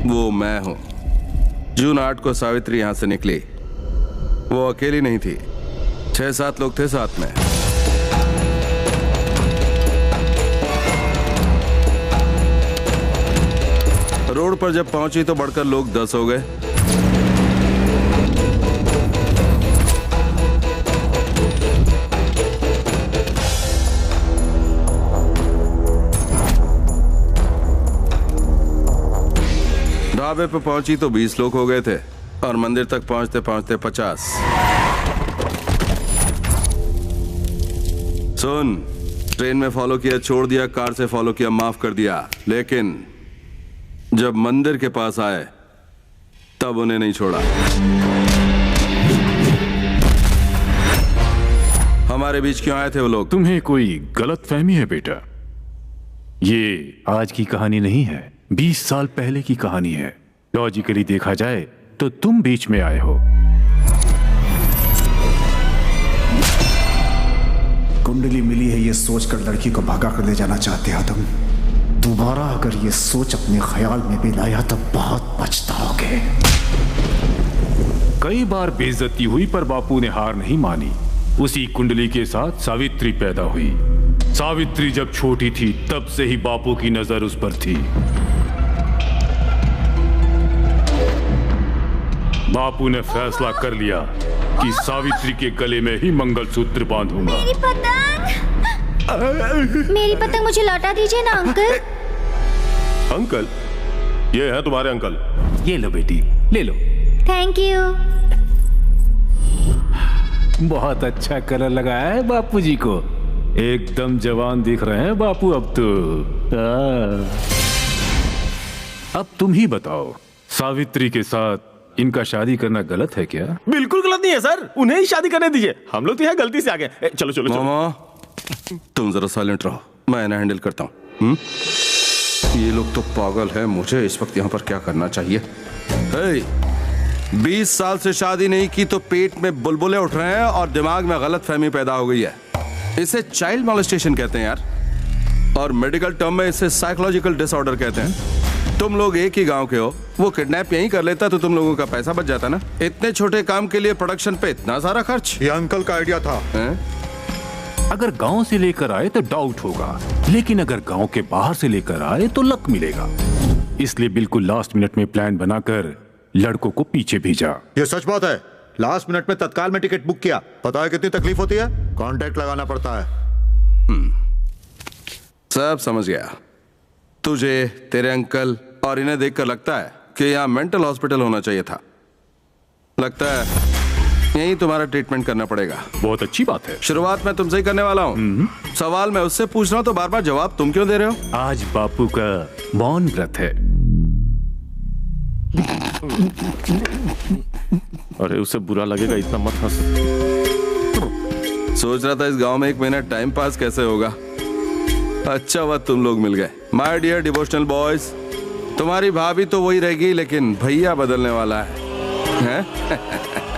वो मैं हूँ। जून 8 को सावित्री यहाँ से निकली। वो अकेली नहीं थी, 6-7 लोग थे साथ में। रोड पर जब पहुंची तो बढ़कर लोग 10 हो गए। ढाबे पे पहुंची तो 20 लोग हो गए थे और मंदिर तक पहुंचते पहुंचते 50। सुन, ट्रेन में फॉलो किया छोड़ दिया, कार से फॉलो किया माफ कर दिया, लेकिन जब मंदिर के पास आए तब उन्हें नहीं छोड़ा। हमारे बीच क्यों आए थे वो लोग? तुम्हें कोई गलत फहमी है बेटा। ये आज की कहानी नहीं है, 20 साल पहले की कहानी है। लॉजिकली देखा जाए तो तुम बीच में आए हो। कुंडली मिली है ये सोचकर लड़की को भगा कर ले जाना चाहते हो तुम। दोबारा अगर ये सोच अपने ख्याल में भी लाया तो बहुत पछताओगे। कई बार बेइज्जती हुई पर बापू ने हार नहीं मानी। उसी कुंडली के साथ सावित्री पैदा हुई। सावित्री जब छोटी थी तब से ही बापू की नजर उस पर थी। बापू ने फैसला कर लिया कि सावित्री के गले में ही मंगलसूत्र बांधूंगा। मेरी पतंग मुझे लौटा दीजिए ना अंकल। अंकल? ये है तुम्हारे अंकल। ये लो बेटी, ले लो। Thank you. बहुत अच्छा कलर लगाया है बापू जी को। एकदम जवान दिख रहे हैं बापू अब तो। अब तुम ही बताओ, सावित्री के साथ इनका शादी करना गलत है क्या? बिल्कुल गलत नहीं है सर, उन्हें ही शादी करने दीजिए। हम लोग तो यहाँ गलती से आ गए। चलो चलो मामा, तुम जरा साइलेंट रहो, मैं इन्हें हैंडल करता हूँ। ये लोग तो पागल हैं, मुझे इस वक्त यहाँ पर क्या करना चाहिए? 20 साल से शादी नहीं की तो पेट में बुलबुले उठ रहे हैं और दिमाग में गलत फहमी पैदा हो गई है। इसे चाइल्ड मॉलेस्टेशन कहते हैं यार, और मेडिकल टर्म में इसे साइकोलॉजिकल डिसऑर्डर कहते हैं। तुम लोग एक ही गांव के हो, वो किडनैप यहीं कर लेता तो तुम लोगों का पैसा बच जाता ना। इतने छोटे काम के लिए प्रोडक्शन पे इतना सारा खर्च। ये अंकल का आइडिया था। अगर गांव से लेकर आए तो डाउट होगा, लेकिन अगर गांव के बाहर से लेकर आए तो लक मिलेगा। इसलिए बिल्कुल लास्ट मिनट में प्लान बनाकर लड़कों को पीछे भेजा। ये सच बात है। लास्ट मिनट में तत्काल में टिकट बुक किया। पता है कितनी तकलीफ होती है? कॉन्टैक्ट लगाना पड़ता है। सब समझ गया। तुझे, तेरे अंकल और इन्हें देखकर लगता है कि यहाँ मेंटल हॉस्पिटल होना चाहिए था। लगता है यही तुम्हारा ट्रीटमेंट करना पड़ेगा। बहुत अच्छी बात है। शुरुआत मैं तुमसे ही करने वाला हूँ। सवाल मैं उससे पूछ रहा हूँ तो बार बार जवाब तुम क्यों दे रहे हो? आज बापू का मौन व्रत है। अरे उसे बुरा लगेगा, इतना मत हंस। सोच रहा था इस गांव में 1 महीना टाइम पास कैसे होगा। अच्छा हुआ तुम लोग मिल गए। माय डियर डिवोशनल बॉयज, तुम्हारी भाभी तो वही रहेगी लेकिन भैया बदलने वाला है।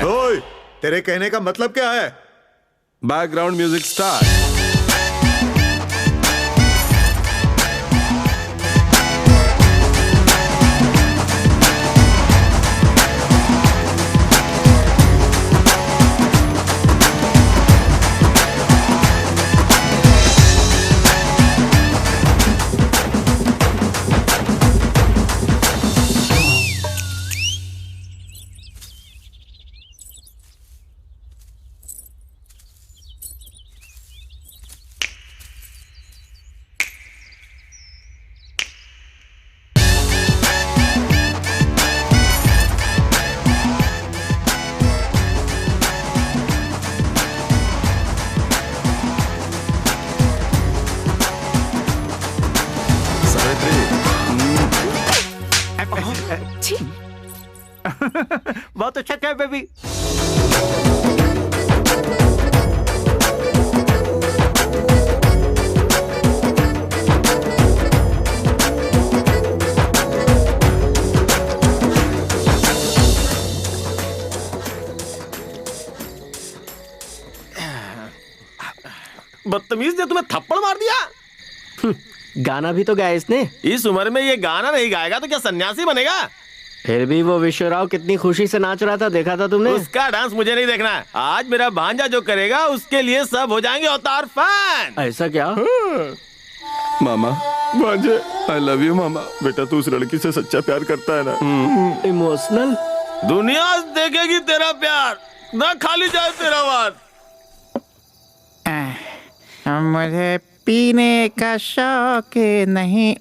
ओए, तेरे कहने का मतलब क्या है? Background music start. बहुत अच्छा क्या बेबी। बदतमीज ने तुम्हें थप्पड़ मार दिया। गाना भी तो गाया इसने। इस उम्र में ये गाना नहीं गाएगा तो क्या सन्यासी बनेगा? फिर भी वो विश्वराव कितनी खुशी से नाच रहा था, देखा था तुमने? उसका डांस मुझे नहीं देखना है। आज मेरा भांजा जो करेगा उसके लिए सब हो जाएंगे अवतार फैन। ऐसा क्या? मामा भांजे आई लव यू मामा। बेटा तू उस लड़की से सच्चा प्यार करता है ना? इमोशनल। दुनिया देखेगी तेरा प्यार, ना खाली जाए तेरा बात। मुझे पीने का शौक नहीं।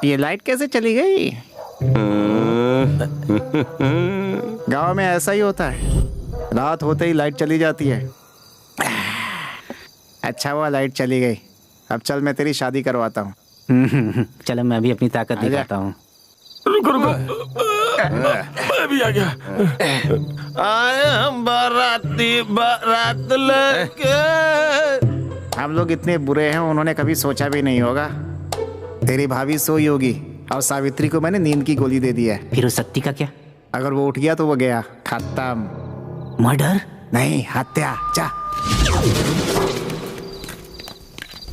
ये लाइट कैसे चली गई? गांव में ऐसा ही होता है, रात होते ही लाइट चली जाती है। अच्छा हुआ लाइट चली गई। अब चल मैं तेरी शादी करवाता हूँ। चलो मैं भी अपनी ताकत दिखाता हूँ। रुको रुको, मैं भी आ गया। आए हम बाराती बारात लेके। हम लोग इतने बुरे हैं, उन्होंने कभी सोचा भी नहीं होगा। तेरी भाभी सोई होगी और सावित्री को मैंने नींद की गोली दे दी है। फिर उस शक्ति का क्या? अगर वो उठ गया तो वो गया, खत्म। मर्डर नहीं, हत्या। जा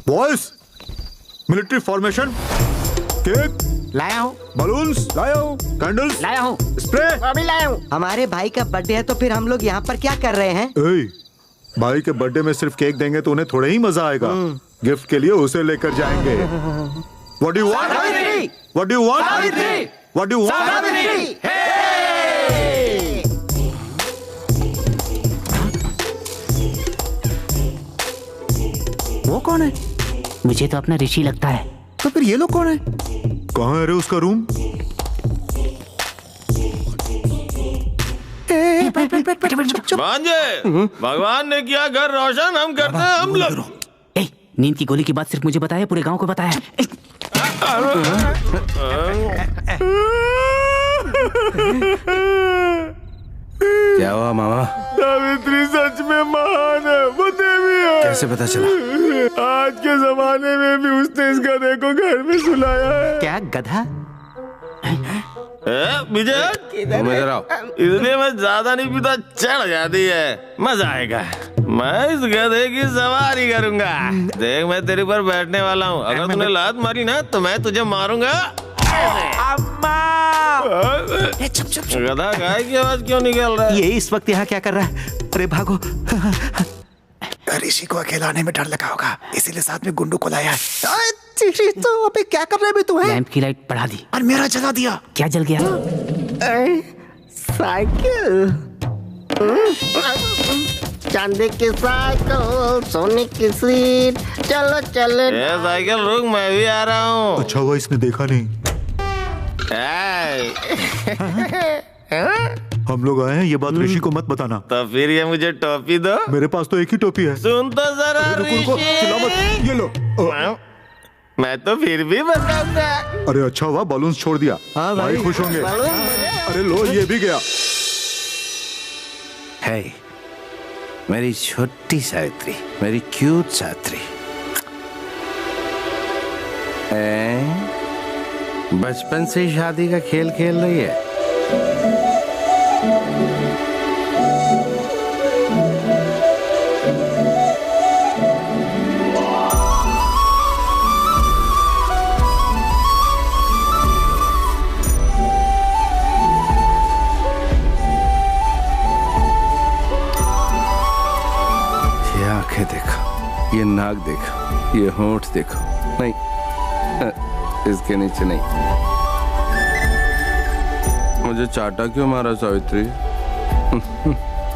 बॉयज, मिलिट्री फॉर्मेशन। केक लाया हूँ, बलून्स लाया हूँ, कैंडल्स लाया हूँ, स्प्रे अभी लाया हूँ। हमारे भाई का बर्थडे है तो फिर हम लोग यहाँ पर क्या कर रहे हैं? भाई के बर्थडे में सिर्फ केक देंगे तो उन्हें थोड़ा ही मजा आएगा। गिफ्ट के लिए उसे लेकर जाएंगे। What do you want? What do you want? What do you want? वो कौन है? मुझे तो अपना ऋषि लगता है। तो फिर ये लोग कौन है? कहाँ है रे उसका रूम? भांजे, भगवान ने किया घर रोशन, हम करते हैं हम लोग। नींद की गोली की बात सिर्फ मुझे बताया, पूरे गांव को बताया। क्या हुआ मामा? सावित्री सच में महान है, वो देवी है। कैसे पता चला? आज के जमाने में भी उसने इस गधे को घर में सुलाया है। क्या गधा? विजय, इसलिए मैं ज्यादा नहीं पीता, चढ़ जाती है, मजा आएगा। मैं इस गधे की सवारी करूंगा। देख मैं तेरे पर बैठने वाला हूँ, अगर तूने लात मारी ना तो मैं तुझे मारूंगा। गधा गाय की आवाज क्यों निकल रहा है? ये इस वक्त यहाँ क्या कर रहा है? अरे भागो। ऋषि को अकेला आने में डर लगा होगा, इसीलिए साथ में गुंडू को लाया है। तो अबे क्या कर रहे तू है? लैंप की लाइट बढ़ा दी और मेरा जला दिया। क्या जल गया? साइकिल, चांदी की साइकिल, सोने की सीट, चलो चलो। साइकिल रुक, मैं भी आ रहा हूँ। अच्छा हुआ इसने देखा नहीं। हम लोग आए हैं, ये बात ऋषि को मत बताना। तो फिर ये मुझे टोपी दो। मेरे पास तो एक ही टोपी है। सुन तो जरा रुको, चिल्ला मत, ये लो। मैं तो फिर भी बताऊंगा। अरे अच्छा हुआ बलून्स छोड़ दिया। हाँ भाई खुश होंगे। अरे लो, ये भी गया। है मेरी छोटी सावित्री, मेरी क्यूट सावित्री। बचपन से ही शादी का खेल खेल रही है। ये आंखें देखो, ये नाक देखो, ये होंठ देखो। नहीं, इसके नीचे नहीं। मुझे चाटा क्यों मारा सावित्री?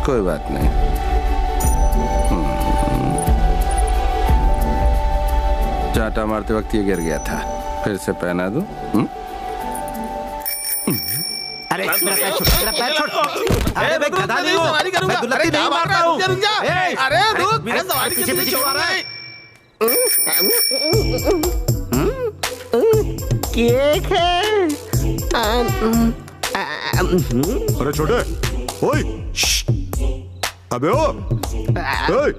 कोई बात नहीं। चाटा मारते वक्त ये गिर गया था, फिर से पहना दूं? अरे मेरा पैर छोड़। अरे मैं गधा नहीं हूँ, सवारी करूंगा। अरे नहीं मार रहा हूँ। अरे रुक, मेरा सवारी के पीछे क्यों आ रहा है? केक है। अरे छोटे, ओए, अबे ओ, ओए,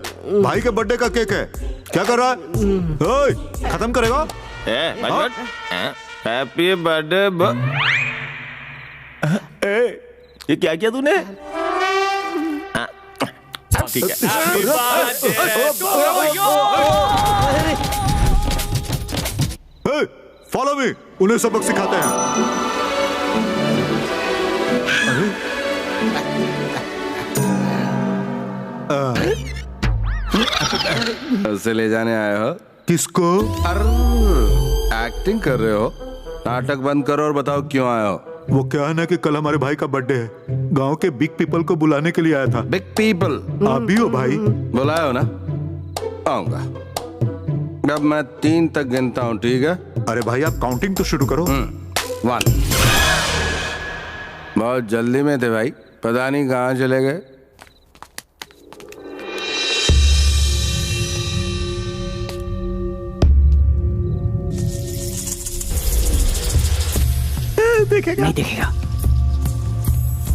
भाई के बर्थडे का केक है, क्या कर रहा है? ओए, खत्म करेगा? Happy birthday. ये क्या किया तूने? ठीक है। फॉलो मी, उन्हें सबक सिखाते हैं। उसे ले जाने आए हो? किसको? एक्टिंग कर रहे हो? नाटक बंद करो और बताओ क्यों आए हो? वो क्या है ना कि कल हमारे भाई का बर्थडे है, गांव के बिग पीपल को बुलाने के लिए आया था। Big people? आप भी हो भाई? बुलाए हो ना? आऊंगा। अब मैं 3 तक गिनता हूँ, ठीक है? अरे भाई आप काउंटिंग तो शुरू करो। 1। बहुत जल्दी में थे भाई, पता नहीं कहाँ चले गए। देखेगा नहीं देखेगा,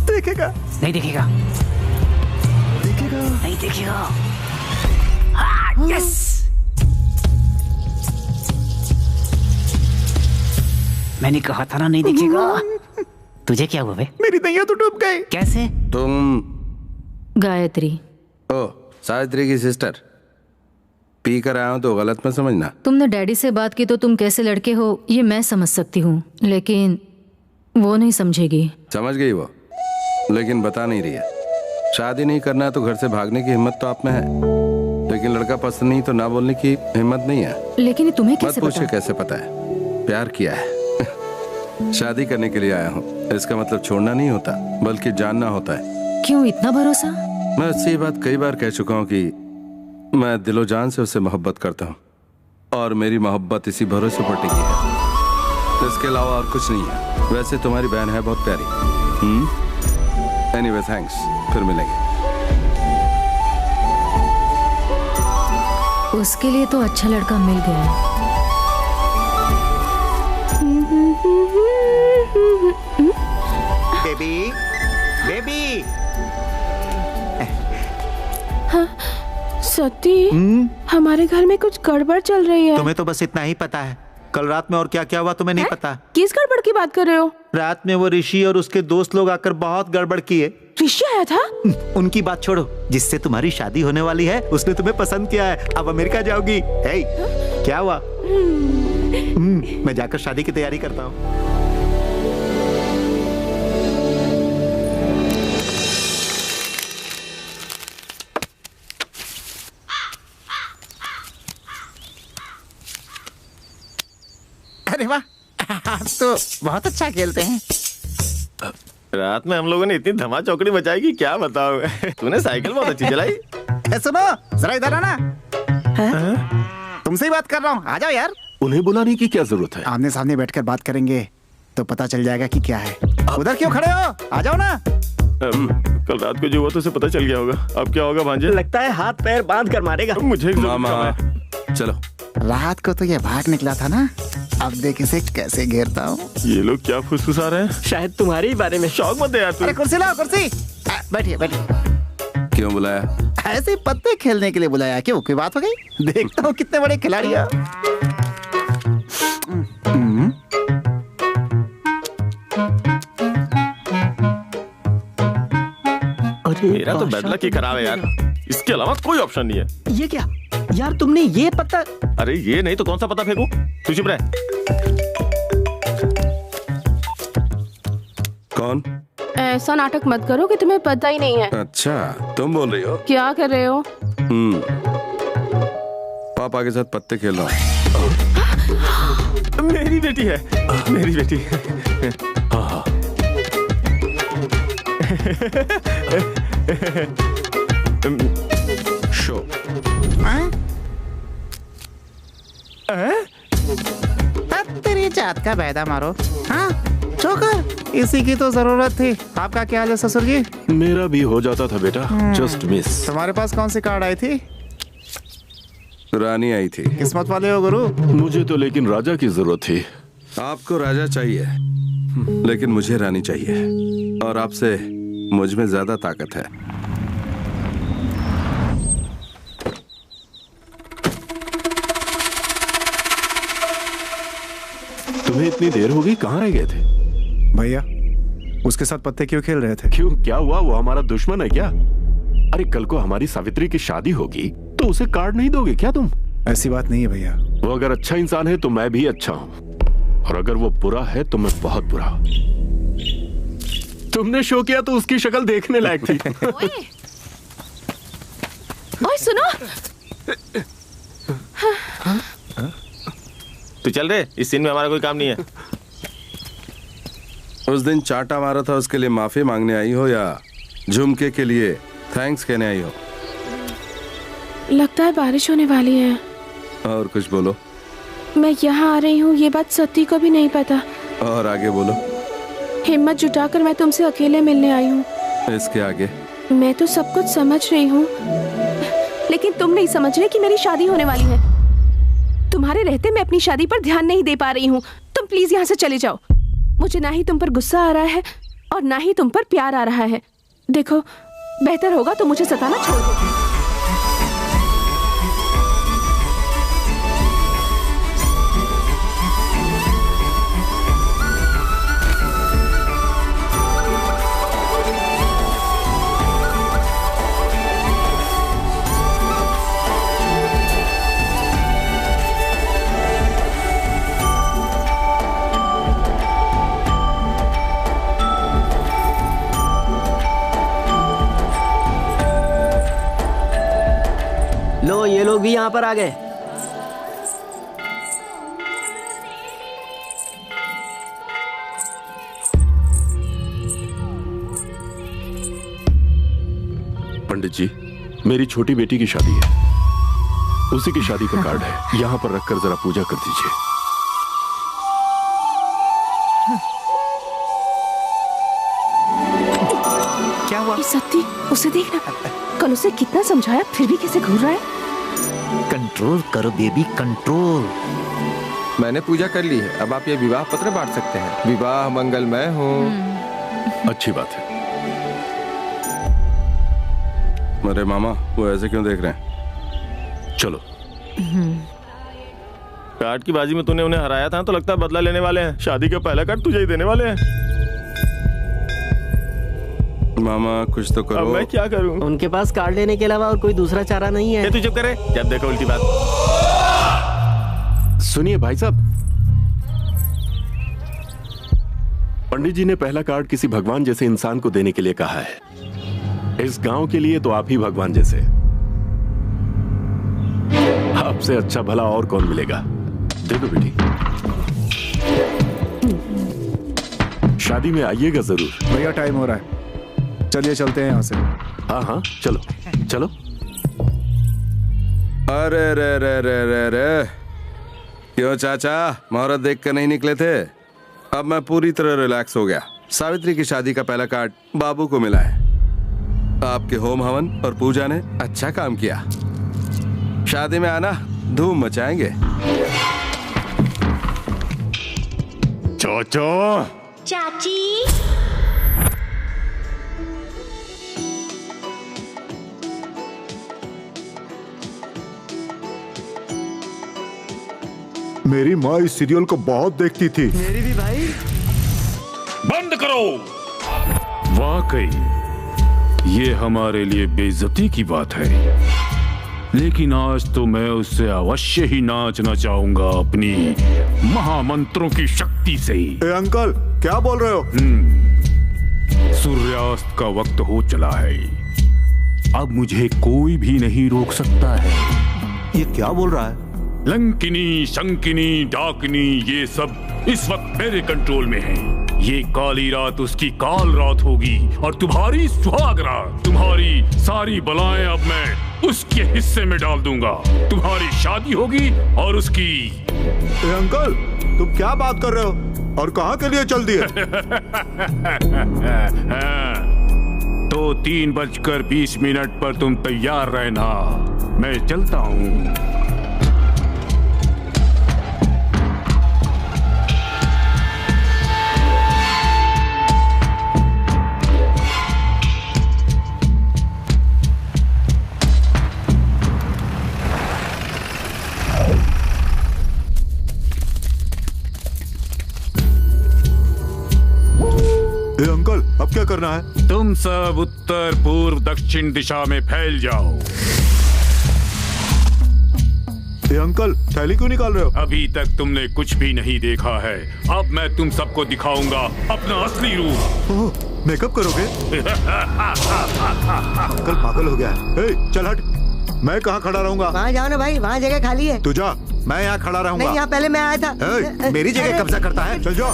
देखेगा नहीं देखेगा, देखेगा नहीं देखेगा। यस, मैंने कहा था ना नहीं देखेगा। तुझे क्या हुआ बे? मेरी नैया तो डूब गई। कैसे? तुम गायत्री। ओ, सावित्री की सिस्टर। पी कर आया हूं तो गलत मत समझना। तुमने डैडी से बात की तो तुम कैसे लड़के हो ये मैं समझ सकती हूँ, लेकिन वो नहीं समझेगी। समझ गई वो, लेकिन बता नहीं रही है। शादी नहीं करना है तो घर से भागने की हिम्मत तो आप में है, लेकिन लड़का पसंद नहीं तो ना बोलने की हिम्मत नहीं है। लेकिन तुम्हें कैसे मत पूछे कैसे पता है। प्यार किया है। शादी करने के लिए आया हूँ, इसका मतलब छोड़ना नहीं होता बल्कि जानना होता है। क्यों इतना भरोसा? मैं उससे ये बात कई बार कह चुका हूँ कि मैं दिलो जान से उससे मोहब्बत करता हूँ और मेरी मोहब्बत इसी भरोसे पर टिकी है, इसके अलावा और कुछ नहीं है। वैसे तुम्हारी बहन है बहुत प्यारी। एनीवे थैंक्स, फिर मिलेंगे। उसके लिए तो अच्छा लड़का मिल गया है। Baby, baby. हाँ, सती, हमारे घर में कुछ गड़बड़ चल रही है। तुम्हें तो बस इतना ही पता है। कल रात में और क्या क्या हुआ तुम्हें नहीं पता? किस गड़बड़ की बात कर रहे हो? रात में वो ऋषि और उसके दोस्त लोग आकर बहुत गड़बड़ किए। ऋषि आया था? उनकी बात छोड़ो, जिससे तुम्हारी शादी होने वाली है उसने तुम्हें पसंद किया है। अब अमेरिका जाओगी। हे, क्या हुआ? मैं जाकर शादी की तैयारी करता हूँ। अरे वाह, आप तो बहुत अच्छा खेलते हैं। रात में हम लोगों ने इतनी धमा चौकड़ी मचाई कि क्या बताओ। तूने साइकिल बहुत अच्छी चलाई। सुनो जरा इधर आना। तुमसे ही बात कर रहा हूँ, आ जाओ यार। उन्हें बुलाने की क्या जरूरत है? आमने सामने बैठकर बात करेंगे तो पता चल जाएगा कि क्या है। उधर क्यों खड़े हो, आ जाओ ना। कल रात को जो हुआ तो उसे पता चल गया होगा। अब क्या होगा भांजे? लगता है हाथ पैर बांध कर मारेगा। मुझे मामा चलो। रात को तो ये भाग निकला था ना, अब देख इसे कैसे घेरता हूँ। ये लोग क्या फुसफुसा रहे हैं? शायद तुम्हारे ही बारे में। शौक मत दे यार तू। अरे कुर्सी लाओ, कुर्सी। बैठिए बैठिए। क्यों बुलाया? ऐसे पत्ते खेलने के लिए बुलाया। क्यों, कोई बात हो गई? देखता हूँ कितने बड़े खिलाड़ी हैं। मेरा तो बैड लक ही खराब है यार, इसके अलावा कोई ऑप्शन नहीं है। ये क्या यार, तुमने ये पत्ता? अरे ये नहीं तो कौन सा पत्ता फेंकूं? तू चुप रह। कौन? ऐसा नाटक मत करो कि तुम्हें पता ही नहीं है। अच्छा तुम बोल रही हो? क्या कर रहे हो? पापा के साथ पत्ते खेल रहा हूँ। मेरी बेटी है, मेरी बेटी। शो। तेरी जात का बैदा मारो। हाँ चोकर, इसी की तो जरूरत थी। आपका क्या हाल है ससुर जी? मेरा भी हो जाता था बेटा, जस्ट मिस। तुम्हारे पास कौन सी कार्ड आई थी? रानी आई थी। किस्मत वाले हो गुरु। मुझे तो लेकिन राजा की जरूरत थी। आपको राजा चाहिए, लेकिन मुझे रानी चाहिए, और आपसे मुझ में ज्यादा ताकत है। तुम्हें इतनी देर हो गई, कहाँ रह गए थे? भैया उसके साथ पत्ते क्यों खेल रहे थे? क्यों, क्या हुआ? वो हमारा दुश्मन है क्या? अरे कल को हमारी सावित्री की शादी होगी तो उसे कार्ड नहीं दोगे क्या तुम? ऐसी बात नहीं है भैया। वो अगर अच्छा इंसान है तो मैं भी अच्छा हूँ, और अगर वो बुरा है तो मैं बहुत बुरा। तुमने शो किया तो उसकी शक्ल देखने लायक थी। ओए सुनो, तू चल रहे, इस सीन में हमारा कोई काम नहीं है। उस दिन चाटा मारा था उसके लिए माफी मांगने आई हो या झुमके के लिए थैंक्स कहने आई हो? लगता है बारिश होने वाली है। और कुछ बोलो। मैं यहाँ आ रही हूँ ये बात सती को भी नहीं पता। और आगे बोलो। हिम्मत जुटाकर मैं तुमसे अकेले मिलने आई हूँ। इसके आगे? मैं तो सब कुछ समझ रही हूँ, लेकिन तुम नहीं समझ रहे कि मेरी शादी होने वाली है। तुम्हारे रहते मैं अपनी शादी पर ध्यान नहीं दे पा रही हूँ। तुम प्लीज यहाँ से चले जाओ। मुझे ना ही तुम पर गुस्सा आ रहा है और ना ही तुम पर प्यार आ रहा है। देखो, बेहतर होगा तो मुझे सताना छोड़ दो। लो, ये लोग भी यहाँ पर आ गए। पंडित जी, मेरी छोटी बेटी की शादी है, उसी की शादी का कार्ड है, यहाँ पर रखकर जरा पूजा कर दीजिए। क्या हुआ? सत्ती, उसे देखना, कल उसे कितना समझाया फिर भी कैसे घूर रहा है। कंट्रोल करो बेबी, कंट्रोल। मैंने पूजा कर ली है, अब आप ये विवाह पत्र बांट सकते हैं। विवाह मंगलमय हो। अच्छी बात है। अरे मामा, वो ऐसे क्यों देख रहे हैं? चलो। कार्ड की बाजी में तूने उन्हें हराया था तो लगता है बदला लेने वाले हैं। शादी का पहला कार्ड तुझे ही देने वाले हैं। मामा कुछ तो करो। अब मैं क्या करूं? उनके पास कार्ड लेने के अलावा और कोई दूसरा चारा नहीं है। तू चुप करे, जब देखो उल्टी बात। सुनिए भाई साहब, पंडित जी ने पहला कार्ड किसी भगवान जैसे इंसान को देने के लिए कहा है। इस गांव के लिए तो आप ही भगवान जैसे। आपसे अच्छा भला और कौन मिलेगा? दे दो बेटी। शादी में आइएगा जरूर। भैया टाइम हो रहा है, चलिए चलते हैं यहाँ से। हाँ हाँ चलो चलो। अरे रे रे रे रे रे, क्यों चाचा मुहूर्त देख कर नहीं निकले थे? अब मैं पूरी तरह रिलैक्स हो गया। सावित्री की शादी का पहला कार्ड बाबू को मिला है। आपके होम हवन और पूजा ने अच्छा काम किया। शादी में आना, धूम मचाएंगे। चाचा, चाची, मेरी माँ इस सीरियल को बहुत देखती थी। मेरी भी भाई। बंद करो। वाकई ये हमारे लिए बेइज्जती की बात है, लेकिन आज तो मैं उससे अवश्य ही नाचना चाहूंगा अपनी महामंत्रों की शक्ति से। ए अंकल, क्या बोल रहे हो? सूर्यास्त का वक्त हो चला है, अब मुझे कोई भी नहीं रोक सकता है। ये क्या बोल रहा है? लंकिनी, शंकिनी, डाकिनी, ये सब इस वक्त मेरे कंट्रोल में है। ये काली रात उसकी काल रात होगी और तुम्हारी सुहाग रात। तुम्हारी सारी बलाएं अब मैं उसके हिस्से में डाल दूंगा। तुम्हारी शादी होगी और उसकी। ए अंकल, तुम क्या बात कर रहे हो और कहाँ के लिए चल दिए? तो 3:20 पर तुम तैयार रहना, मैं चलता हूँ। ए अंकल, अब क्या करना है? तुम सब उत्तर पूर्व दक्षिण दिशा में फैल जाओ। ये अंकल थैली क्यों निकाल रहे हो? अभी तक तुमने कुछ भी नहीं देखा है, अब मैं तुम सबको दिखाऊंगा अपना असली रूप। मेकअप करोगे? अंकल पागल हो गया है। चल हट, मैं कहाँ खड़ा रहूंगा? वहाँ जाओ ना भाई, वहाँ जगह खाली है। तू जा, मैं यहाँ खड़ा रहूंगा। नहीं, यहाँ पहले मैं आया था। मेरी जगह कब्जा करता है, चल जाओ।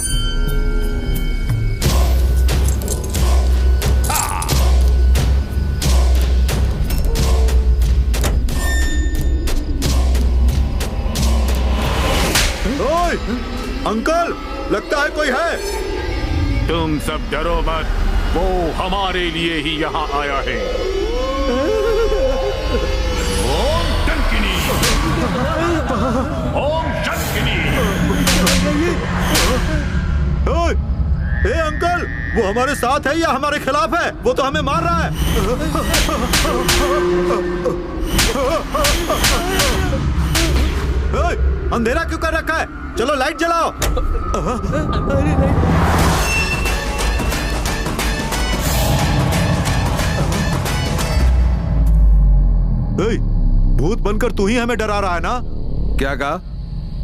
ओए, अंकल लगता है कोई है। तुम सब डरो मत, वो हमारे लिए ही यहाँ आया है। ओम शंकिनी, ओम शंकिनी। ओए, ए अंकल, वो हमारे साथ है या हमारे खिलाफ है? वो तो हमें मार रहा है। ओए, अंधेरा क्यों कर रखा है? चलो लाइट जलाओ। भूत बनकर तू ही हमें डरा रहा है ना? क्या कहा?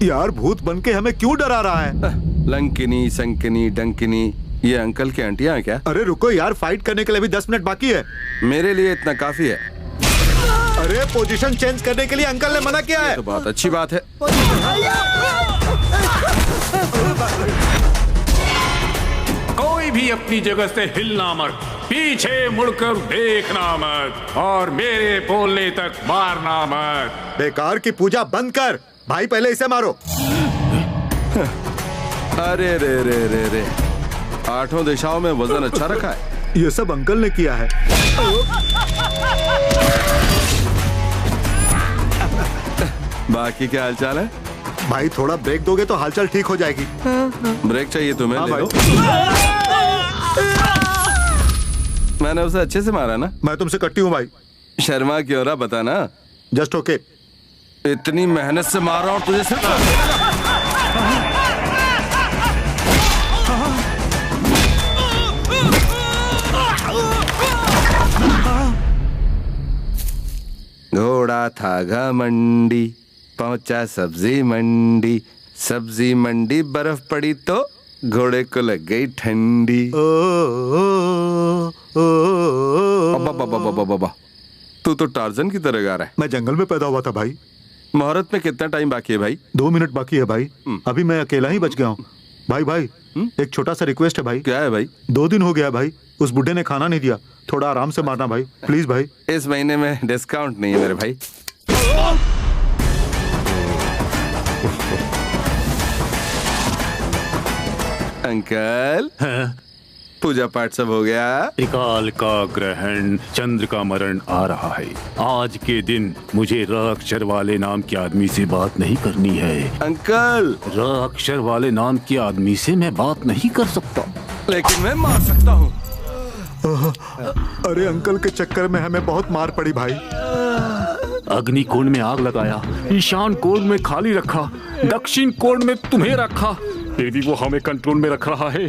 यार भूत बनके हमें क्यों डरा रहा है? लंकिनी, संकिनी, डंकिनी, ये अंकल की आंटियां हैं क्या? अरे रुको यार, फाइट करने के लिए भी 10 मिनट बाकी है। मेरे लिए इतना काफी है। अरे पोजीशन चेंज करने के लिए अंकल ने मना किया है। तो बहुत अच्छी बात है। कोई भी अपनी जगह से हिलना मत, पीछे मुड़कर देखना मत और मेरे बोलने तक मारना मत। बेकार की पूजा बंद कर भाई, पहले इसे मारो। अरे रे रे रे रे, 8 दिशाओं में वजन अच्छा रखा है। ये सब अंकल ने किया है। बाकी क्या हालचाल है? भाई थोड़ा ब्रेक दोगे तो हालचाल ठीक हो जाएगी। ब्रेक चाहिए तुम्हें? हाँ ले लो। मैंने उसे अच्छे से मारा ना? मैं तुमसे कट्टी हूँ भाई। शर्मा क्यों रहा, बता ना। Just okay. इतनी मेहनत से मार रहा और तुझे सिर्फ घोड़ा था घमंडी, पहुंचा सब्जी मंडी, सब्जी मंडी बर्फ पड़ी तो घोड़े को लग गई ठंडी। बाबा, तू तो टार्जन की तरह गा रहा है। मैं जंगल में पैदा हुआ था भाई। मुहूर्त में कितना टाइम बाकी है भाई? 2 मिनट बाकी है भाई। अभी मैं अकेला ही बच गया हूँ। भाई एक छोटा सा रिक्वेस्ट है भाई। क्या है भाई? 2 दिन हो गया भाई, उस बुढ़े ने खाना नहीं दिया। थोड़ा आराम से मारना भाई, प्लीज भाई। इस महीने में डिस्काउंट नहीं है मेरे भाई। अंकल, पूजा पाठ सब हो गया? त्रिकाल का ग्रहण, चंद्र का मरण आ रहा है। आज के दिन मुझे र अक्षर वाले नाम के आदमी से बात नहीं करनी है। अंकल, र अक्षर वाले नाम के आदमी से मैं बात नहीं कर सकता, लेकिन मैं मार सकता हूँ। अरे अंकल के चक्कर में हमें बहुत मार पड़ी भाई। अग्नि कोण में आग लगाया, ईशान कोण में खाली रखा, दक्षिण कोण में तुम्हें रखा, फिर भी वो हमें कंट्रोल में रख रहा है।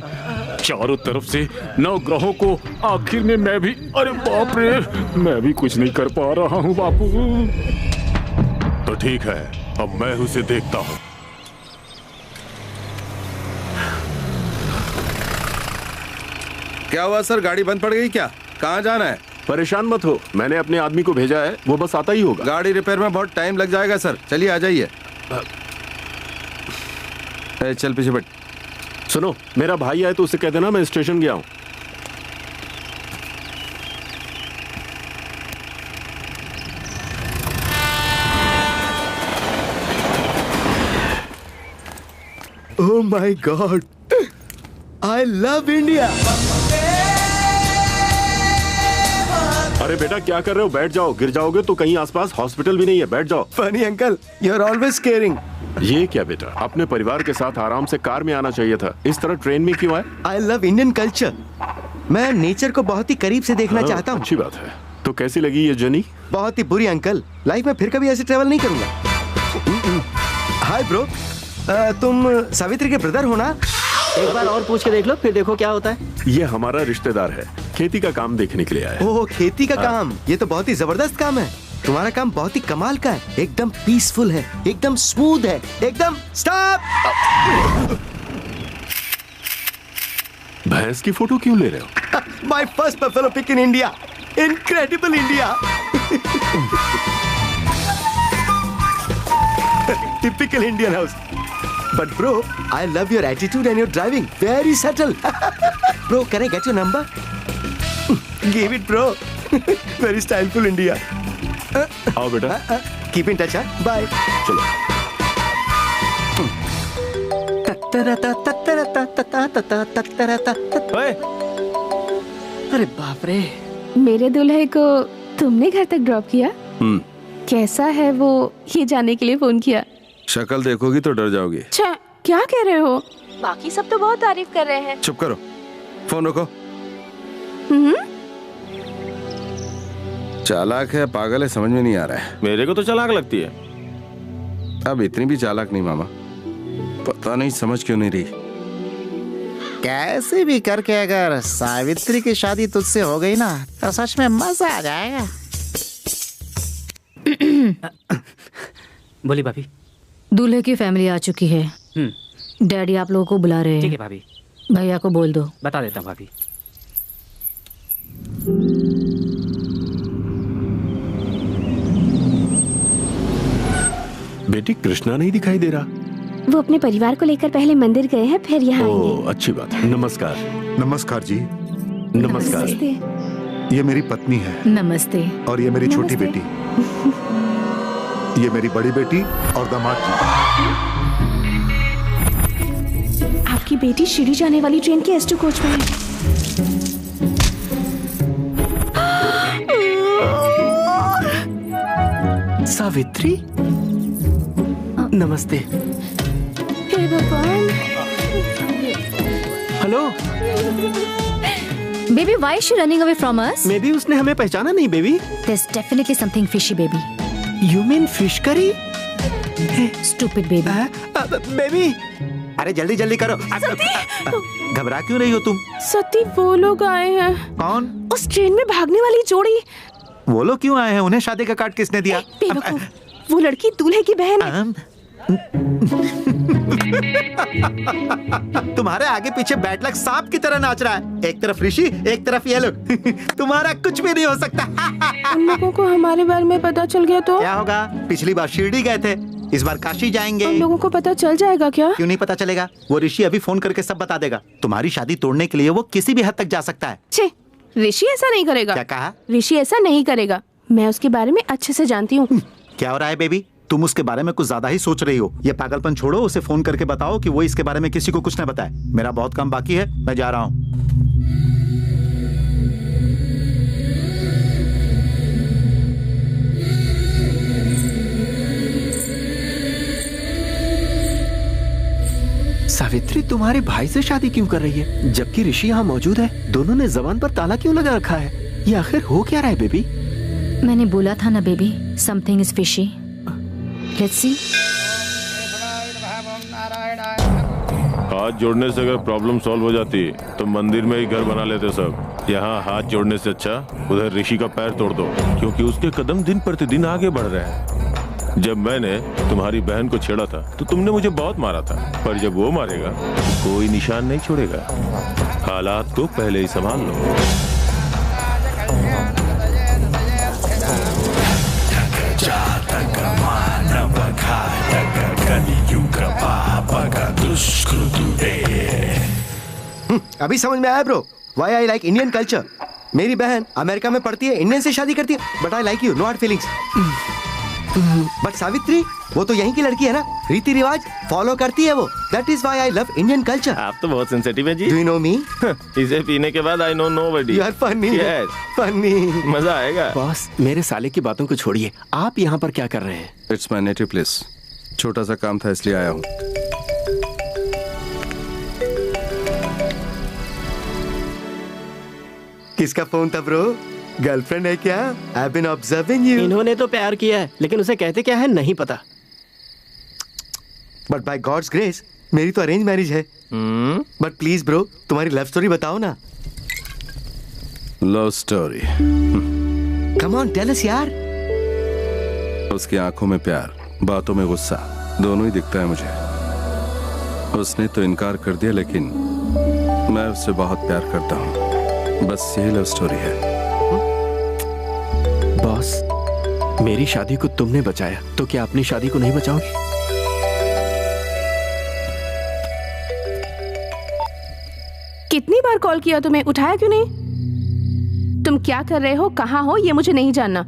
चारों तरफ से 9 ग्रहों को, आखिर में मैं भी, अरे बाप रे, मैं भी कुछ नहीं कर पा रहा हूँ बापू। तो ठीक है, अब मैं उसे देखता हूँ। क्या हुआ सर, गाड़ी बंद पड़ गई क्या? कहाँ जाना है? परेशान मत हो, मैंने अपने आदमी को भेजा है, वो बस आता ही होगा। गाड़ी रिपेयर में बहुत टाइम लग जाएगा सर, चलिए आ जाइए। चल पीछे बैठ। सुनो, मेरा भाई आए तो उसे कह देना मैं स्टेशन गया हूँ। Oh my God, I love India. अरे बेटा क्या कर रहे हो? बैठ जाओ, गिर जाओगे तो कहीं आसपास हॉस्पिटल भी नहीं है, बैठ जाओ। Funny uncle, you are always caring. ये क्या बेटा, अपने परिवार के साथ आराम से कार में आना चाहिए था, इस तरह ट्रेन में क्यों आए? आई लव इंडियन कल्चर, मैं नेचर को बहुत ही करीब से देखना चाहता हूँ। अच्छी बात है। तो कैसी लगी ये जर्नी? बहुत ही बुरी अंकल, लाइफ में फिर कभी ऐसे ट्रेवल नहीं करूंगा। हाय ब्रो, तुम सावित्री के ब्रदर हो ना? एक बार और पूछ के देख लो, फिर देखो क्या होता है। ये हमारा रिश्तेदार है, खेती का काम देखने के लिए आया है। ओह, खेती का हाँ। काम, ये तो बहुत ही जबरदस्त काम है। तुम्हारा काम बहुत ही कमाल का है, एकदम पीसफुल है, एकदम स्मूथ है, एकदम। स्टॉप! भैंस की फोटो क्यों ले रहे हो? My first buffalo pic in India, incredible India. Typical Indian house. But bro, I love your attitude and your driving. Very subtle. Bro, can I get your number? Give it, bro. Very styleful India. आओ बेटा। Keep in touch, huh? Bye. चलो। अरे बाप रे। मेरे दूल्हे को तुमने घर तक ड्रॉप किया? कैसा है वो, ये जानने के लिए फोन किया। शक्ल देखोगी तो डर जाओगी। अच्छा, क्या कह रहे हो? बाकी सब तो बहुत तारीफ कर रहे हैं। चुप करो, फोन रखो। चालाक है पागल है समझ में नहीं आ रहा है। मेरे को तो चालाक लगती है। अब इतनी भी चालाक नहीं मामा, पता नहीं समझ क्यों नहीं रही। कैसे भी करके अगर सावित्री की शादी तुझसे हो गई ना तो सच में मजा आ जाएगा। बोली भाभी। दूल्हे की फैमिली आ चुकी है। डैडी आप लोगों को बुला रहे हैं। ठीक है भाभी। भैया को बोल दो। बता देता हूँ भाभी। बेटी कृष्णा नहीं दिखाई दे रहा। वो अपने परिवार को लेकर पहले मंदिर गए हैं, फिर यहाँ आएंगे। अच्छी बात है। नमस्कार। नमस्कार जी। नमस्कार। ये मेरी पत्नी है। नमस्ते। और ये मेरी छोटी बेटी। ये मेरी बड़ी बेटी और दामाद जी। आपकी बेटी शिरडी जाने वाली ट्रेन के S2 कोच में है। सावित्री, नमस्ते। हे भगवान। Hello baby, why is she running away from us? May be उसने हमें पहचाना नहीं baby. There's definitely something fishy, baby. You mean fish curry? Stupid baby. Baby, अरे जल्दी जल्दी करो। घबरा क्यों रही हो तुम? सती, वो लोग आए हैं। कौन? उस ट्रेन में भागने वाली जोड़ी। वो लोग क्यों आए हैं? उन्हें शादी का कार्ड किसने दिया? बेवकूफ, वो लड़की दूल्हे की बहन है। तुम्हारे आगे पीछे बैड लक सांप की तरह नाच रहा है। एक तरफ ऋषि, एक तरफ ये लोग। तुम्हारा कुछ भी नहीं हो सकता। उन लोगों को हमारे बारे में पता चल गया तो क्या होगा? पिछली बार शिरडी गए थे, इस बार काशी जाएंगे। उन लोगों को पता चल जाएगा क्या? क्यों नहीं पता चलेगा? वो ऋषि अभी फोन करके सब बता देगा। तुम्हारी शादी तोड़ने के लिए वो किसी भी हद तक जा सकता है। छे, ऋषि ऐसा नहीं करेगा। क्या कहा? ऋषि ऐसा नहीं करेगा। मैं उसके बारे में अच्छे से जानती हूँ। क्या हो रहा है बेबी? तुम उसके बारे में कुछ ज्यादा ही सोच रही हो। ये पागलपन छोड़ो, उसे फोन करके बताओ कि वो इसके बारे में किसी को कुछ न बताए। मेरा बहुत काम बाकी है, मैं जा रहा हूँ। सावित्री तुम्हारे भाई से शादी क्यों कर रही है जबकि ऋषि यहाँ मौजूद है? दोनों ने जबान पर ताला क्यों लगा रखा है? ये आखिर हो क्या रहा है बेबी? मैंने बोला था ना baby, something is fishy. Let's see. हाथ जोड़ने से अगर प्रॉब्लम सॉल्व हो जाती तो मंदिर में ही घर बना लेते सब। यहाँ हाथ जोड़ने से अच्छा उधर ऋषि का पैर तोड़ दो, क्योंकि उसके कदम दिन प्रतिदिन आगे बढ़ रहे हैं। जब मैंने तुम्हारी बहन को छेड़ा था तो तुमने मुझे बहुत मारा था, पर जब वो मारेगा तो कोई निशान नहीं छोड़ेगा। हालात को पहले ही संभाल लो। अभी समझ में आया bro, why I like Indian culture. मेरी बहन अमेरिका में पढ़ती है, इंडियन से शादी करती है, but I like you, no hard feelings. But Savitri, वो तो यहीं की लड़की है ना, रीति रिवाज फॉलो करती है वो। That is why I love Indian culture. आप तो बहुत सेंसिटिव हैं जी। Do you know me? इसे पीने के बाद I know nobody. You are funny. Funny. मजा आएगा। बॉस, मेरे साले की बातों को छोड़िए, आप यहाँ पर क्या कर रहे हैं? It's my native place. छोटा सा काम था इसलिए आया हूँ। किसका फोन था ब्रो? गर्लफ्रेंड है क्या? I have been observing you. इन्होंने तो प्यार किया है, लेकिन उसे कहते क्या है नहीं पता। बट बाय गॉड्स ग्रेस मेरी तो अरेंज मैरिज है। बट प्लीज ब्रो, तुम्हारी लव स्टोरी बताओ ना। Love story? Come on tell us यार। उसकी आंखों में प्यार, बातों में गुस्सा, दोनों ही दिखता है मुझे। उसने तो इनकार कर दिया, लेकिन मैं उससे बहुत प्यार करता हूँ। बस यही लव स्टोरी है। बॉस, मेरी शादी को तुमने बचाया, तो क्या अपनी शादी को नहीं बचाओगे? कितनी बार कॉल किया तुम्हें, उठाया क्यों नहीं? तुम क्या कर रहे हो, कहाँ हो, ये मुझे नहीं जानना,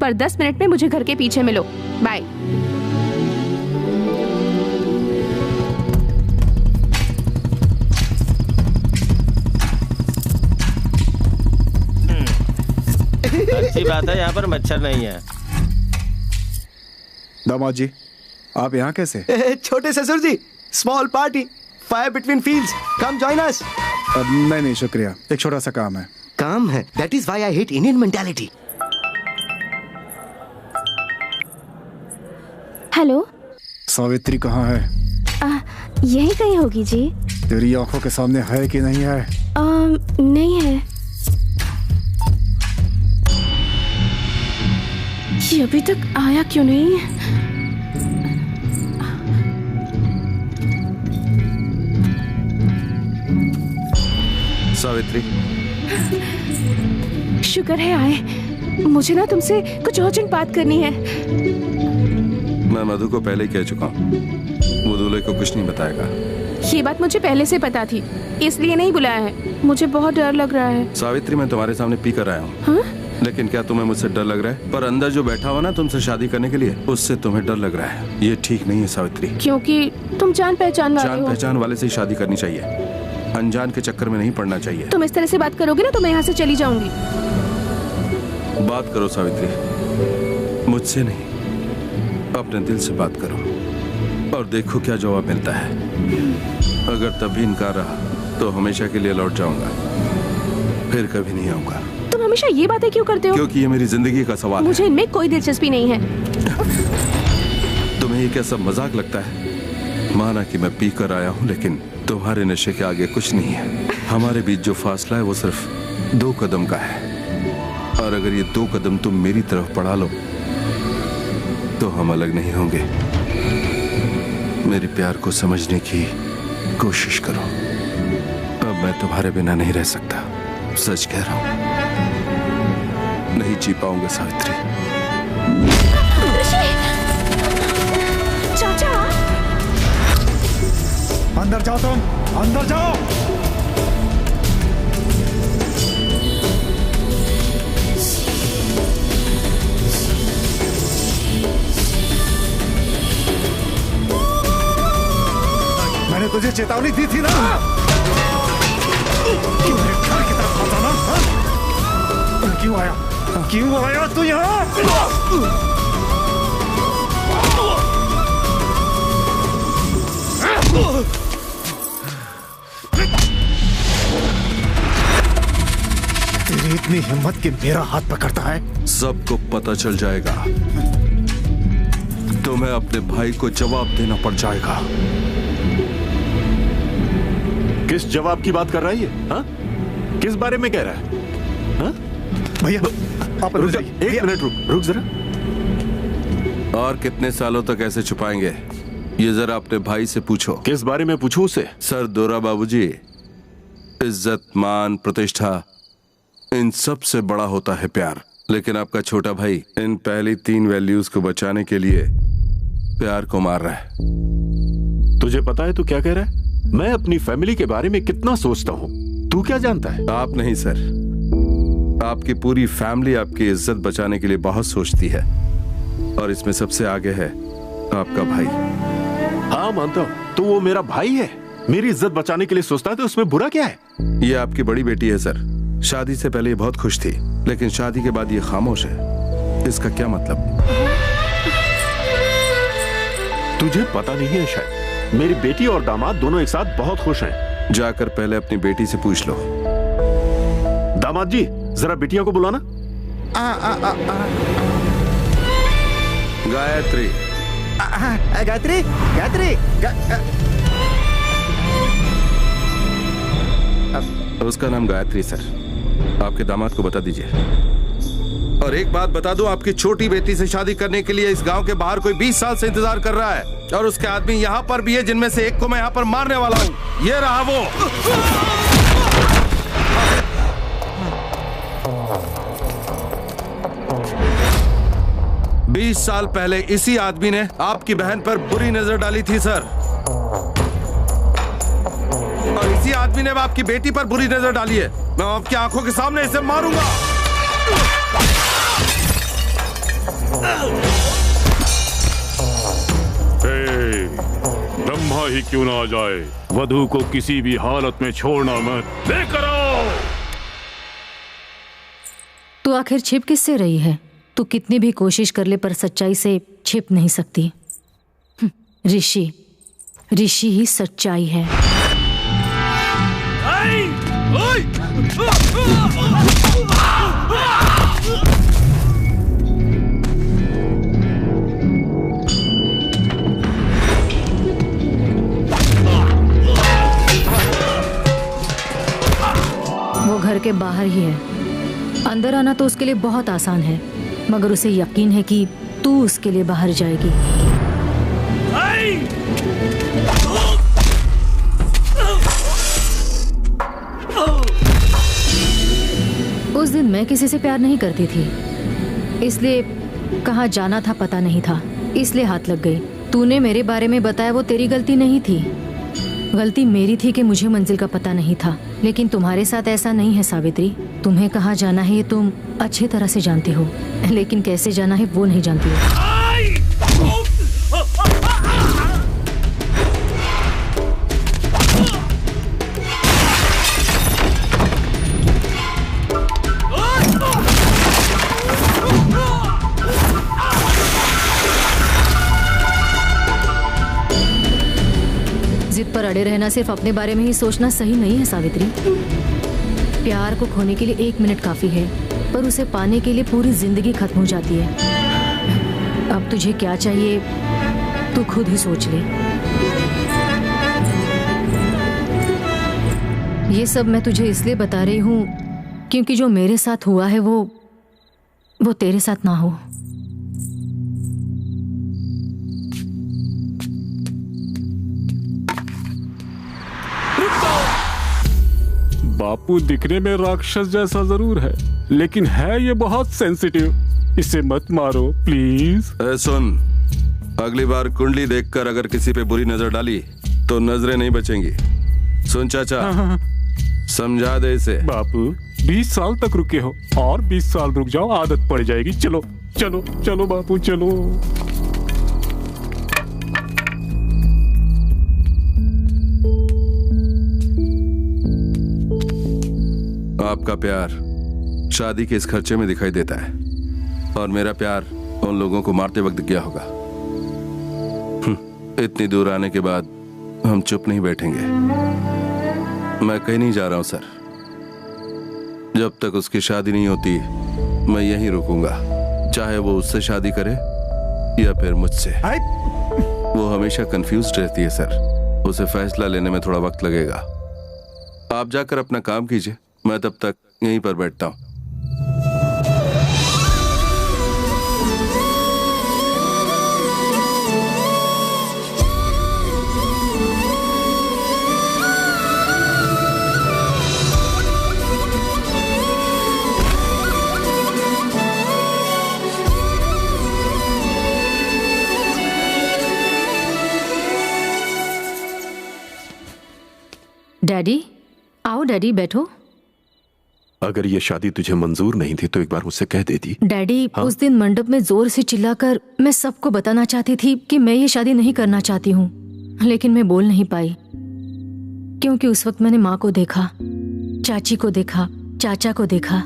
पर 10 मिनट में मुझे घर के पीछे मिलो। बाय। अच्छी बात है, यहाँ पर मच्छर नहीं है। दामाद जी, आप यहाँ कैसे? छोटे ससुर जी, small party, fire between fields, come join us. नहीं शुक्रिया, एक छोटा सा काम है। काम है? That is why I hate Indian mentality. Hello, Savitri कहाँ है? यही कहीं होगी जी। तेरी आंखों के सामने है कि नहीं है? नहीं है। ये अभी तक आया क्यों नहीं? सावित्री, शुक्र है आए। मुझे ना तुमसे कुछ अर्जेंट बात करनी है। मैं मधु को पहले ही कह चुका हूँ, वो दूल्हे को कुछ नहीं बताएगा। ये बात मुझे पहले से पता थी, इसलिए नहीं बुलाया है। मुझे बहुत डर लग रहा है। सावित्री, मैं तुम्हारे सामने पी कर आया हूँ। लेकिन क्या तुम्हें मुझसे डर लग रहा है? पर अंदर जो बैठा हुआ ना तुमसे शादी करने के लिए, उससे तुम्हें डर लग रहा है। ये ठीक नहीं है सावित्री। क्योंकि तुम जान पहचान वाले हो। जान पहचान वाले से ही शादी करनी चाहिए, अनजान के चक्कर में नहीं पड़ना चाहिए। तुम इस तरह से बात करोगे ना तो मैं यहाँ से चली जाऊंगी। बात करो सावित्री, मुझसे नहीं, अपने दिल से बात करो और देखो क्या जवाब मिलता है। अगर तब भी इनकार रहा तो हमेशा के लिए लौट जाऊंगा, फिर कभी नहीं आऊंगा। तुम हमेशा ये बातें क्यों करते हो? क्योंकि ये मेरी जिंदगी का सवाल है। मुझे इनमें कोई दिलचस्पी नहीं है। तुम्हें ये क्या सब मजाक लगता है? माना कि मैं पी कर आया हूँ, लेकिन तुम्हारे नशे के आगे कुछ नहीं है। हमारे बीच जो फासला है वो सिर्फ 2 कदम का है, और अगर ये 2 कदम तुम मेरी तरफ बढ़ा लो तो हम अलग नहीं होंगे। मेरे प्यार को समझने की कोशिश करो। अब मैं तुम्हारे बिना नहीं रह सकता, सच कह रहा हूं। नहीं जी पाऊंगा सावित्री। चाचा, अंदर जाओ, तुम अंदर जाओ। मैंने तुझे चेतावनी दी थी ना कि मेरे घर की तरफ मत आना। क्यों आया? क्यों आया तू यहाँ? तेरी इतनी हिम्मत कि मेरा हाथ पकड़ता है? सबको पता चल जाएगा, तुम्हें अपने भाई को जवाब देना पड़ जाएगा। किस जवाब की बात कर रहा है ये? हाँ? किस बारे में कह रहा है? हाँ? भैया आप रुक जाइए, 1 मिनट रुक जरा। और कितने सालों तक ऐसे छुपाएंगे? ये जरा अपने भाई से पूछो। किस बारे में पूछूं उसे? सर दोरा बाबूजी, इज्जत, मान, प्रतिष्ठा, इन सब से बड़ा होता है प्यार। लेकिन आपका छोटा भाई इन पहली 3 वैल्यूज को बचाने के लिए प्यार को मार रहा है। तुझे पता है तू क्या कह रहा है? मैं अपनी फैमिली के बारे में कितना सोचता हूँ, तू क्या जानता है? आप नहीं सर, आपकी पूरी फैमिली आपकी इज्जत बचाने के लिए बहुत सोचती है, और इसमें सबसे आगे है आपका भाई। हाँ मानता हूँ, तो वो मेरा भाई है, मेरी इज्जत बचाने के लिए सोचता है, तो उसमें बुरा क्या है? ये आपकी बड़ी बेटी है सर। शादी से पहले ये बहुत खुश थी, लेकिन शादी के बाद ये खामोश है। इसका क्या मतलब? तुझे पता नहीं है शायद, मेरी बेटी और दामाद दोनों एक साथ बहुत खुश हैं। जाकर पहले अपनी बेटी से पूछ लो। दामाद जी, जरा बिटिया को बुलाना। गायत्री, गायत्री, गायत्री, उसका नाम गायत्री सर। आपके दामाद को बता दीजिए। और एक बात बता दूं, आपकी छोटी बेटी से शादी करने के लिए इस गांव के बाहर कोई 20 साल से इंतजार कर रहा है, और उसके आदमी यहाँ पर भी है, जिनमें से एक को मैं यहाँ पर मारने वाला हूँ। ये रहा वो। 20 साल पहले इसी आदमी ने आपकी बहन पर बुरी नजर डाली थी सर, और इसी आदमी ने आपकी बेटी पर बुरी नजर डाली है। मैं आपकी आंखों के सामने इसे मारूंगा। ब्रह्मा ही क्यों ना आ जाए, वधू को किसी भी हालत में छोड़ना मत। लेकर आओ। तू आखिर छिप किससे रही है? तू कितनी भी कोशिश कर ले पर सच्चाई से छिप नहीं सकती। ऋषि ही सच्चाई है। वो घर के बाहर ही है, अंदर आना तो उसके लिए बहुत आसान है, मगर उसे यकीन है कि तू उसके लिए बाहर जाएगी। उस दिन मैं किसी से प्यार नहीं करती थी, इसलिए कहाँ जाना था पता नहीं था, इसलिए हाथ लग गई। तूने मेरे बारे में बताया वो तेरी गलती नहीं थी, गलती मेरी थी कि मुझे मंजिल का पता नहीं था। लेकिन तुम्हारे साथ ऐसा नहीं है सावित्री। तुम्हें कहाँ जाना है ये तुम अच्छी तरह से जानती हो, लेकिन कैसे जाना है वो नहीं जानती हो। जिद पर अड़े रहना, सिर्फ अपने बारे में ही सोचना सही नहीं है सावित्री। प्यार को खोने के लिए 1 मिनट काफी है, पर उसे पाने के लिए पूरी जिंदगी खत्म हो जाती है। अब तुझे क्या चाहिए तू खुद ही सोच ले। ये सब मैं तुझे इसलिए बता रही हूँ क्योंकि जो मेरे साथ हुआ है वो तेरे साथ ना हो। बापू दिखने में राक्षस जैसा जरूर है, लेकिन है ये बहुत सेंसिटिव। इसे मत मारो प्लीज। सुन, अगली बार कुंडली देखकर अगर किसी पे बुरी नजर डाली तो नजरें नहीं बचेंगी। सुन चाचा, समझा दे इसे। बापू 20 साल तक रुके हो, और 20 साल रुक जाओ, आदत पड़ जाएगी। चलो चलो चलो बापू चलो। आपका प्यार शादी के इस खर्चे में दिखाई देता है, और मेरा प्यार उन लोगों को मारते वक्त गया होगा। इतनी दूर आने के बाद हम चुप नहीं बैठेंगे। मैं कहीं नहीं जा रहा हूं सर। जब तक उसकी शादी नहीं होती मैं यहीं रुकूंगा, चाहे वो उससे शादी करे या फिर मुझसे। वो हमेशा कंफ्यूज्ड रहती है सर, उसे फैसला लेने में थोड़ा वक्त लगेगा। आप जाकर अपना काम कीजिए, मैं तब तक यहीं पर बैठता हूं। डैडी, आओ डैडी, बैठो। अगर ये शादी तुझे मंजूर नहीं थी तो एक बार मुझसे कह देती। डैडी, हाँ? उस दिन मंडप में जोर से चिल्लाकर मैं सबको बताना चाहती थी कि मैं ये शादी नहीं करना चाहती हूँ, लेकिन मैं बोल नहीं पाई क्योंकि उस वक्त मैंने माँ को देखा, चाची को देखा, चाचा को देखा।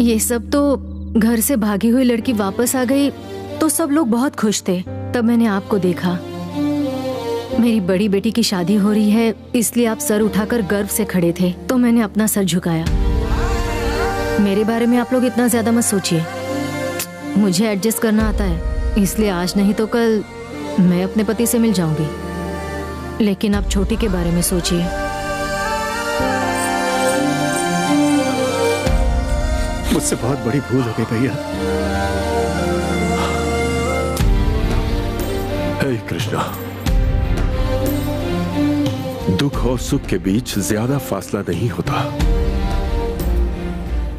ये सब तो घर से भागी हुई लड़की वापस आ गई तो सब लोग बहुत खुश थे। तब मैंने आपको देखा, मेरी बड़ी बेटी की शादी हो रही है, इसलिए आप सर उठाकर गर्व से खड़े थे, तो मैंने अपना सर झुकाया। मेरे बारे में आप लोग इतना ज्यादा मत सोचिए, मुझे एडजस्ट करना आता है, इसलिए आज नहीं तो कल मैं अपने पति से मिल जाऊंगी। लेकिन आप छोटी के बारे में सोचिए। मुझसे बहुत बड़ी भूल हो गई भैया। हे कृष्णा, दुख और सुख के बीच ज्यादा फासला नहीं होता।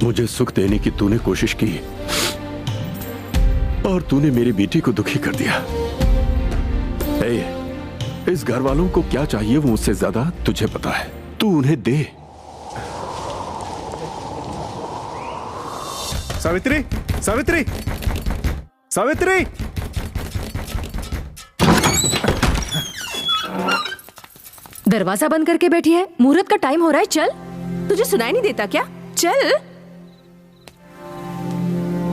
मुझे सुख देने की तूने कोशिश की और तूने मेरी बेटी को दुखी कर दिया। इस घर वालों को क्या चाहिए वो मुझसे ज्यादा तुझे पता है। तू उन्हें दे। सावित्री, सावित्री, सावित्री। दरवाजा बंद करके बैठी है। मुहूर्त का टाइम हो रहा है, चल। तुझे सुनाई नहीं देता क्या? चल।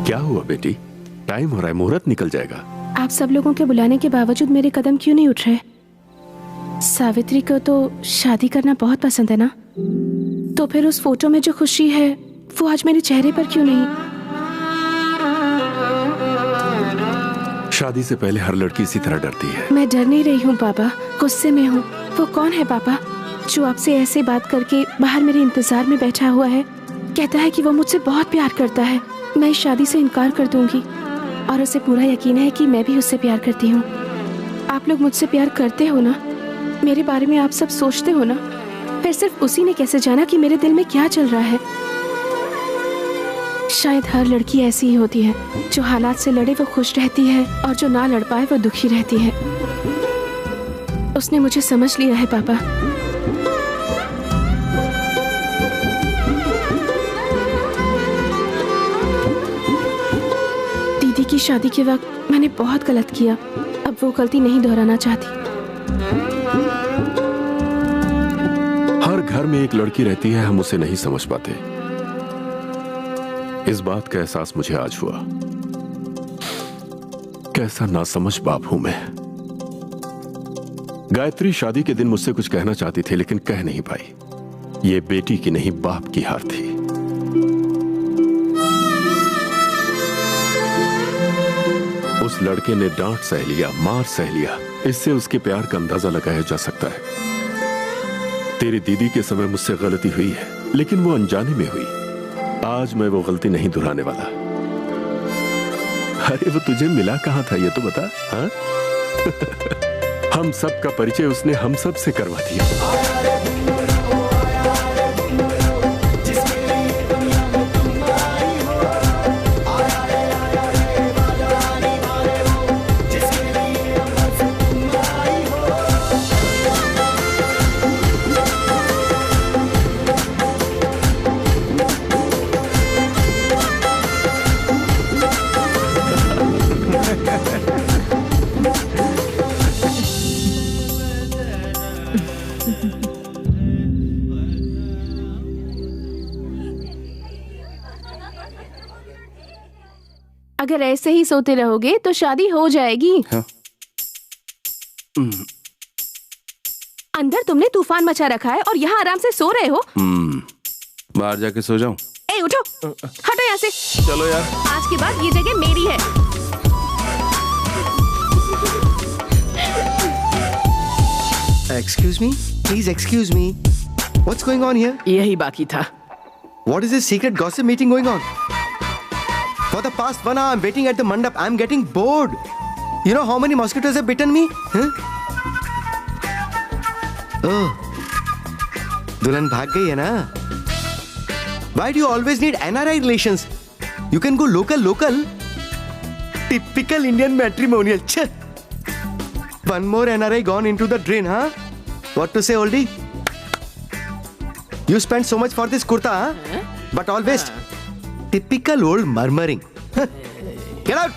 क्या हुआ बेटी? टाइम हो रहा है, मुहूर्त निकल जाएगा। आप सब लोगों के बुलाने के बावजूद मेरे कदम क्यों नहीं उठ रहे? सावित्री को तो शादी करना बहुत पसंद है ना, तो फिर उस फोटो में जो खुशी है वो आज मेरे चेहरे पर क्यों नहीं? शादी से पहले हर लड़की इसी तरह डरती है। मैं डर नहीं रही हूँ पापा, गुस्से में हूँ। वो कौन है पापा जो आपसे ऐसे बात करके बाहर मेरे इंतजार में बैठा हुआ है? कहता है कि वो मुझसे बहुत प्यार करता है। मैं इस शादी से इनकार कर दूंगी और उसे पूरा यकीन है कि मैं भी उससे प्यार करती हूँ। आप लोग मुझसे प्यार करते हो ना? मेरे बारे में आप सब सोचते हो ना? फिर सिर्फ उसी ने कैसे जाना कि मेरे दिल में क्या चल रहा है। शायद हर लड़की ऐसी ही होती है, जो हालात से लड़े वो खुश रहती है और जो ना लड़ पाए वो दुखी रहती है। उसने मुझे समझ लिया है पापा। दीदी की शादी के वक्त मैंने बहुत गलत किया, अब वो गलती नहीं दोहराना चाहती। हर घर में एक लड़की रहती है, हम उसे नहीं समझ पाते। इस बात का एहसास मुझे आज हुआ। कैसा नासमझ बाप हूं मैं। गायत्री शादी के दिन मुझसे कुछ कहना चाहती थी लेकिन कह नहीं पाई। ये बेटी की नहीं बाप की हार थी। उस लड़के ने डांट सह लिया, मार सह लिया। इससे उसके प्यार का अंदाजा लगाया जा सकता है। तेरी दीदी के समय मुझसे गलती हुई है, लेकिन वो अनजाने में हुई। आज मैं वो गलती नहीं दोहराने वाला। अरे वो तुझे मिला कहाँ था ये तो बता। हाँ? हम सब का परिचय उसने हम सब से करवा दिया। अगर ऐसे ही सोते रहोगे तो शादी हो जाएगी। हाँ। अंदर तुमने तूफान मचा रखा है और यहाँ आराम से सो रहे हो। बाहर जाके सो जाऊं? ए उठो, हटो यहाँ से। चलो यार। आज के बाद ये जगह मेरी है। Excuse me, please excuse me. What's going on here? यही बाकी था। What is this secret gossip meeting going on? For the past 1 hour, I'm waiting at the mandap. I'm getting bored. You know how many mosquitoes have bitten me? Huh? Oh, दुल्हन भाग गई है ना? Why do you always need NRI relations? You can go local. Typical Indian matrimonial. Chh. One more NRI gone into the drain, huh? What to say, oldie? You spent so much for this kurta, huh? But all waste. Typical old murmuring. Get out!